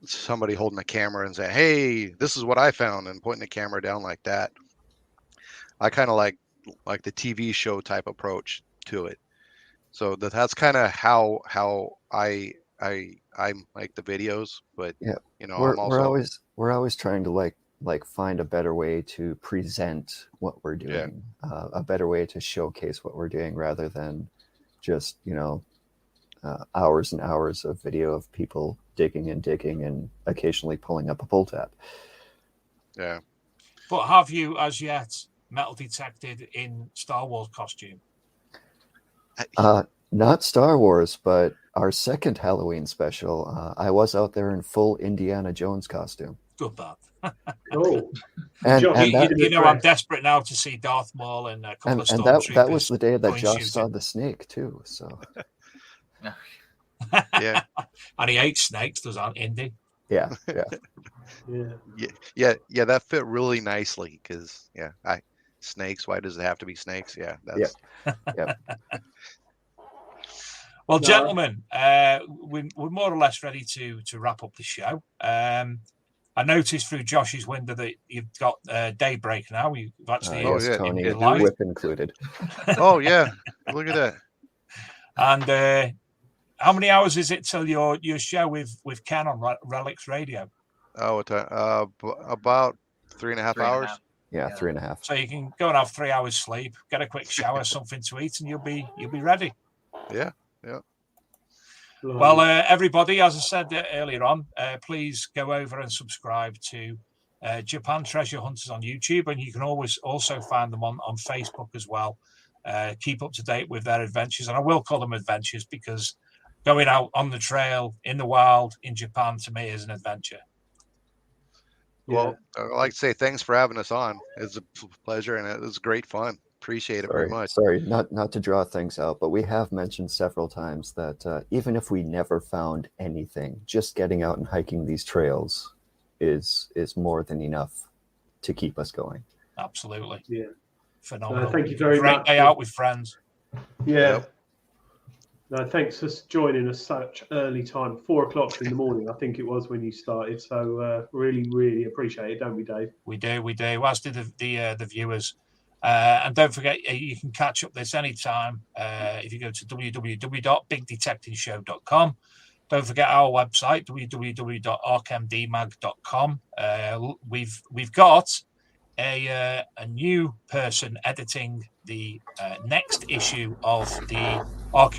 somebody holding a camera and saying, hey, this is what I found, and pointing the camera down like that. I kind of like the TV show type approach to it. So that's kind of how I like the videos, but yeah, we're always trying to like find a better way to present what we're doing, a better way to showcase what we're doing rather than just hours and hours of video of people digging and occasionally pulling up a pull tab. Yeah. But have you as yet metal detected in Star Wars costume? Not Star Wars, but our second Halloween special, I was out there in full Indiana Jones costume. Good bad. Oh, and Josh, I'm desperate now to see Darth Maul and a couple of stormtroopers. That was the day that Josh saw the snake too. So. Yeah. And he ate snakes. Does on Indy? Yeah. That fit really nicely because snakes. Why does it have to be snakes? Yeah. That's. Yeah. Well, gentlemen, we're more or less ready to wrap up the show. I noticed through Josh's window that you've got Daybreak now. You've actually Tony, whip included. Oh yeah, look at that. And how many hours is it till your show with Ken on Relics Radio? Oh, about 3.5 hours. Yeah, 3.5. So you can go and have 3 hours sleep, get a quick shower, something to eat, and you'll be ready. Yeah. Well, everybody, as I said earlier on, please go over and subscribe to Japan Treasure Hunters on YouTube, and you can always also find them on Facebook as well. Keep up to date with their adventures, and I will call them adventures because going out on the trail in the wild in Japan to me is an adventure. Well, I'd like to say thanks for having us on. It's a pleasure, and it was great fun. Appreciate it very much. Sorry, not to draw things out, but we have mentioned several times that even if we never found anything, just getting out and hiking these trails is more than enough to keep us going. Absolutely. Yeah. Phenomenal. Thank you very much. Great day out with friends. Yeah. Yep. No, thanks for joining us such early time, 4:00 in the morning, I think it was when you started. So really, really appreciate it, don't we, Dave? We do. As do the viewers. And don't forget, you can catch up this anytime if you go to www.bigdetectiveshow.com. Don't forget our website, www.arkmdmag.com. We've got a new person editing the next issue of the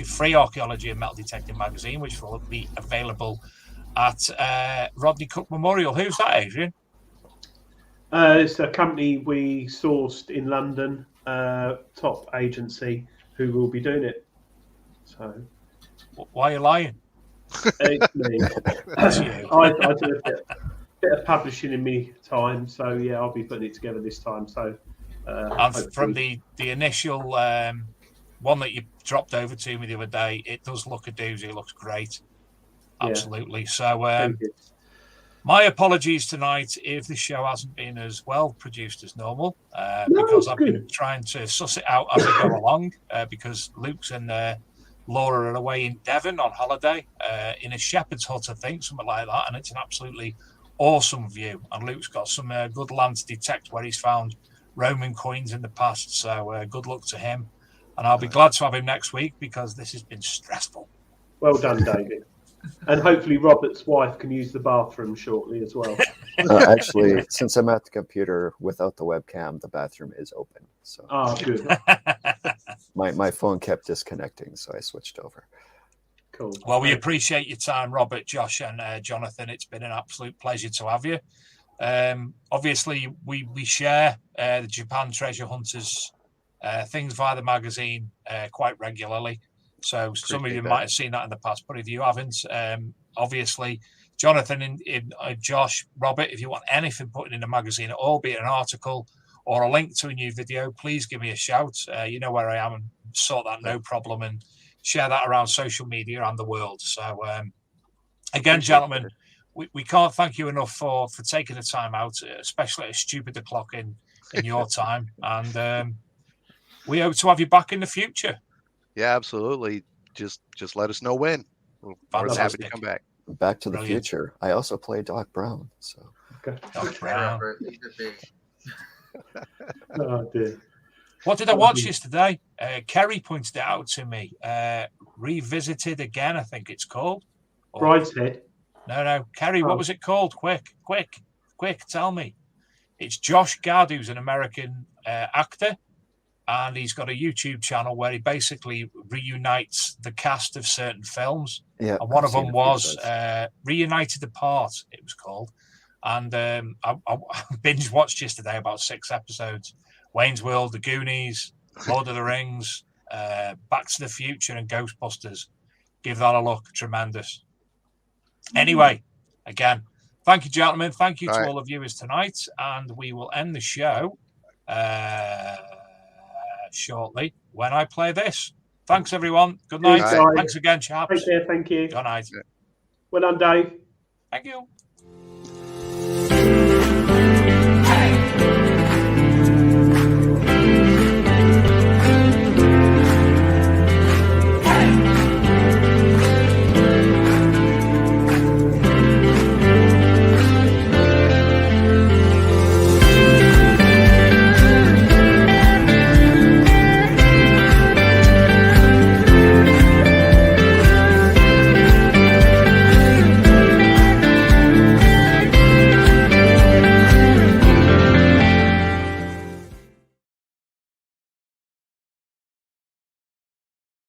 free archaeology and metal detecting magazine, which will be available at Rodney Cook Memorial. Who's that, Adrian? It's a company we sourced in London, top agency, who will be doing it. So, why are you lying? It's me. I do a bit of publishing in me time, so yeah, I'll be putting it together this time. So, and from the initial one that you dropped over to me the other day, it does look a doozy. It looks great. Absolutely. So, my apologies tonight if the show hasn't been as well produced as normal, because I've been trying to suss it out as I go along, because Luke's in Laura are away in Devon on holiday, in a shepherd's hut, I think, something like that. And it's an absolutely awesome view. And Luke's got some good land to detect where he's found Roman coins in the past. So good luck to him. And I'll be glad to have him next week because this has been stressful. Well done, David. And hopefully Robert's wife can use the bathroom shortly as well. Actually, since I'm at the computer without the webcam, the bathroom is open. So good. my phone kept disconnecting, so I switched over. Cool. Well, we appreciate your time, Robert, Josh, and Jonathan. It's been an absolute pleasure to have you. Obviously, we share the Japan Treasure Hunters things via the magazine quite regularly. So some of you might have seen that in the past, but if you haven't, obviously, Jonathan, Josh, Robert, if you want anything put in the magazine at all, be it an article or a link to a new video, please give me a shout. You know where I am, and sort that no problem, and share that around social media and the world. So again, gentlemen, we can't thank you enough for taking the time out, especially at a stupid o'clock in your time. And we hope to have you back in the future. Yeah, absolutely. Just let us know when. We're more than happy to come back. Back to the Future. I also play Doc Brown. So Doc Brown. Oh dear. What did I watch yesterday? Kerry pointed it out to me. Revisited Again, I think it's called. Brideshead. No. Kerry, what was it called? Quick, tell me. It's Josh Gad, who's an American actor. And he's got a YouTube channel where he basically reunites the cast of certain films. Yeah, and one of them was Reunited Apart, it was called. And I binge watched yesterday about 6 episodes. Wayne's World, The Goonies, Lord of the Rings, Back to the Future, and Ghostbusters. Give that a look. Tremendous. Anyway, again, thank you, gentlemen. Thank you to all the viewers tonight. And we will end the show shortly when I play this. Thanks, everyone. Good night. Thanks again, chaps. Take care. Thank you. Good night. Well done, Dave. Thank you.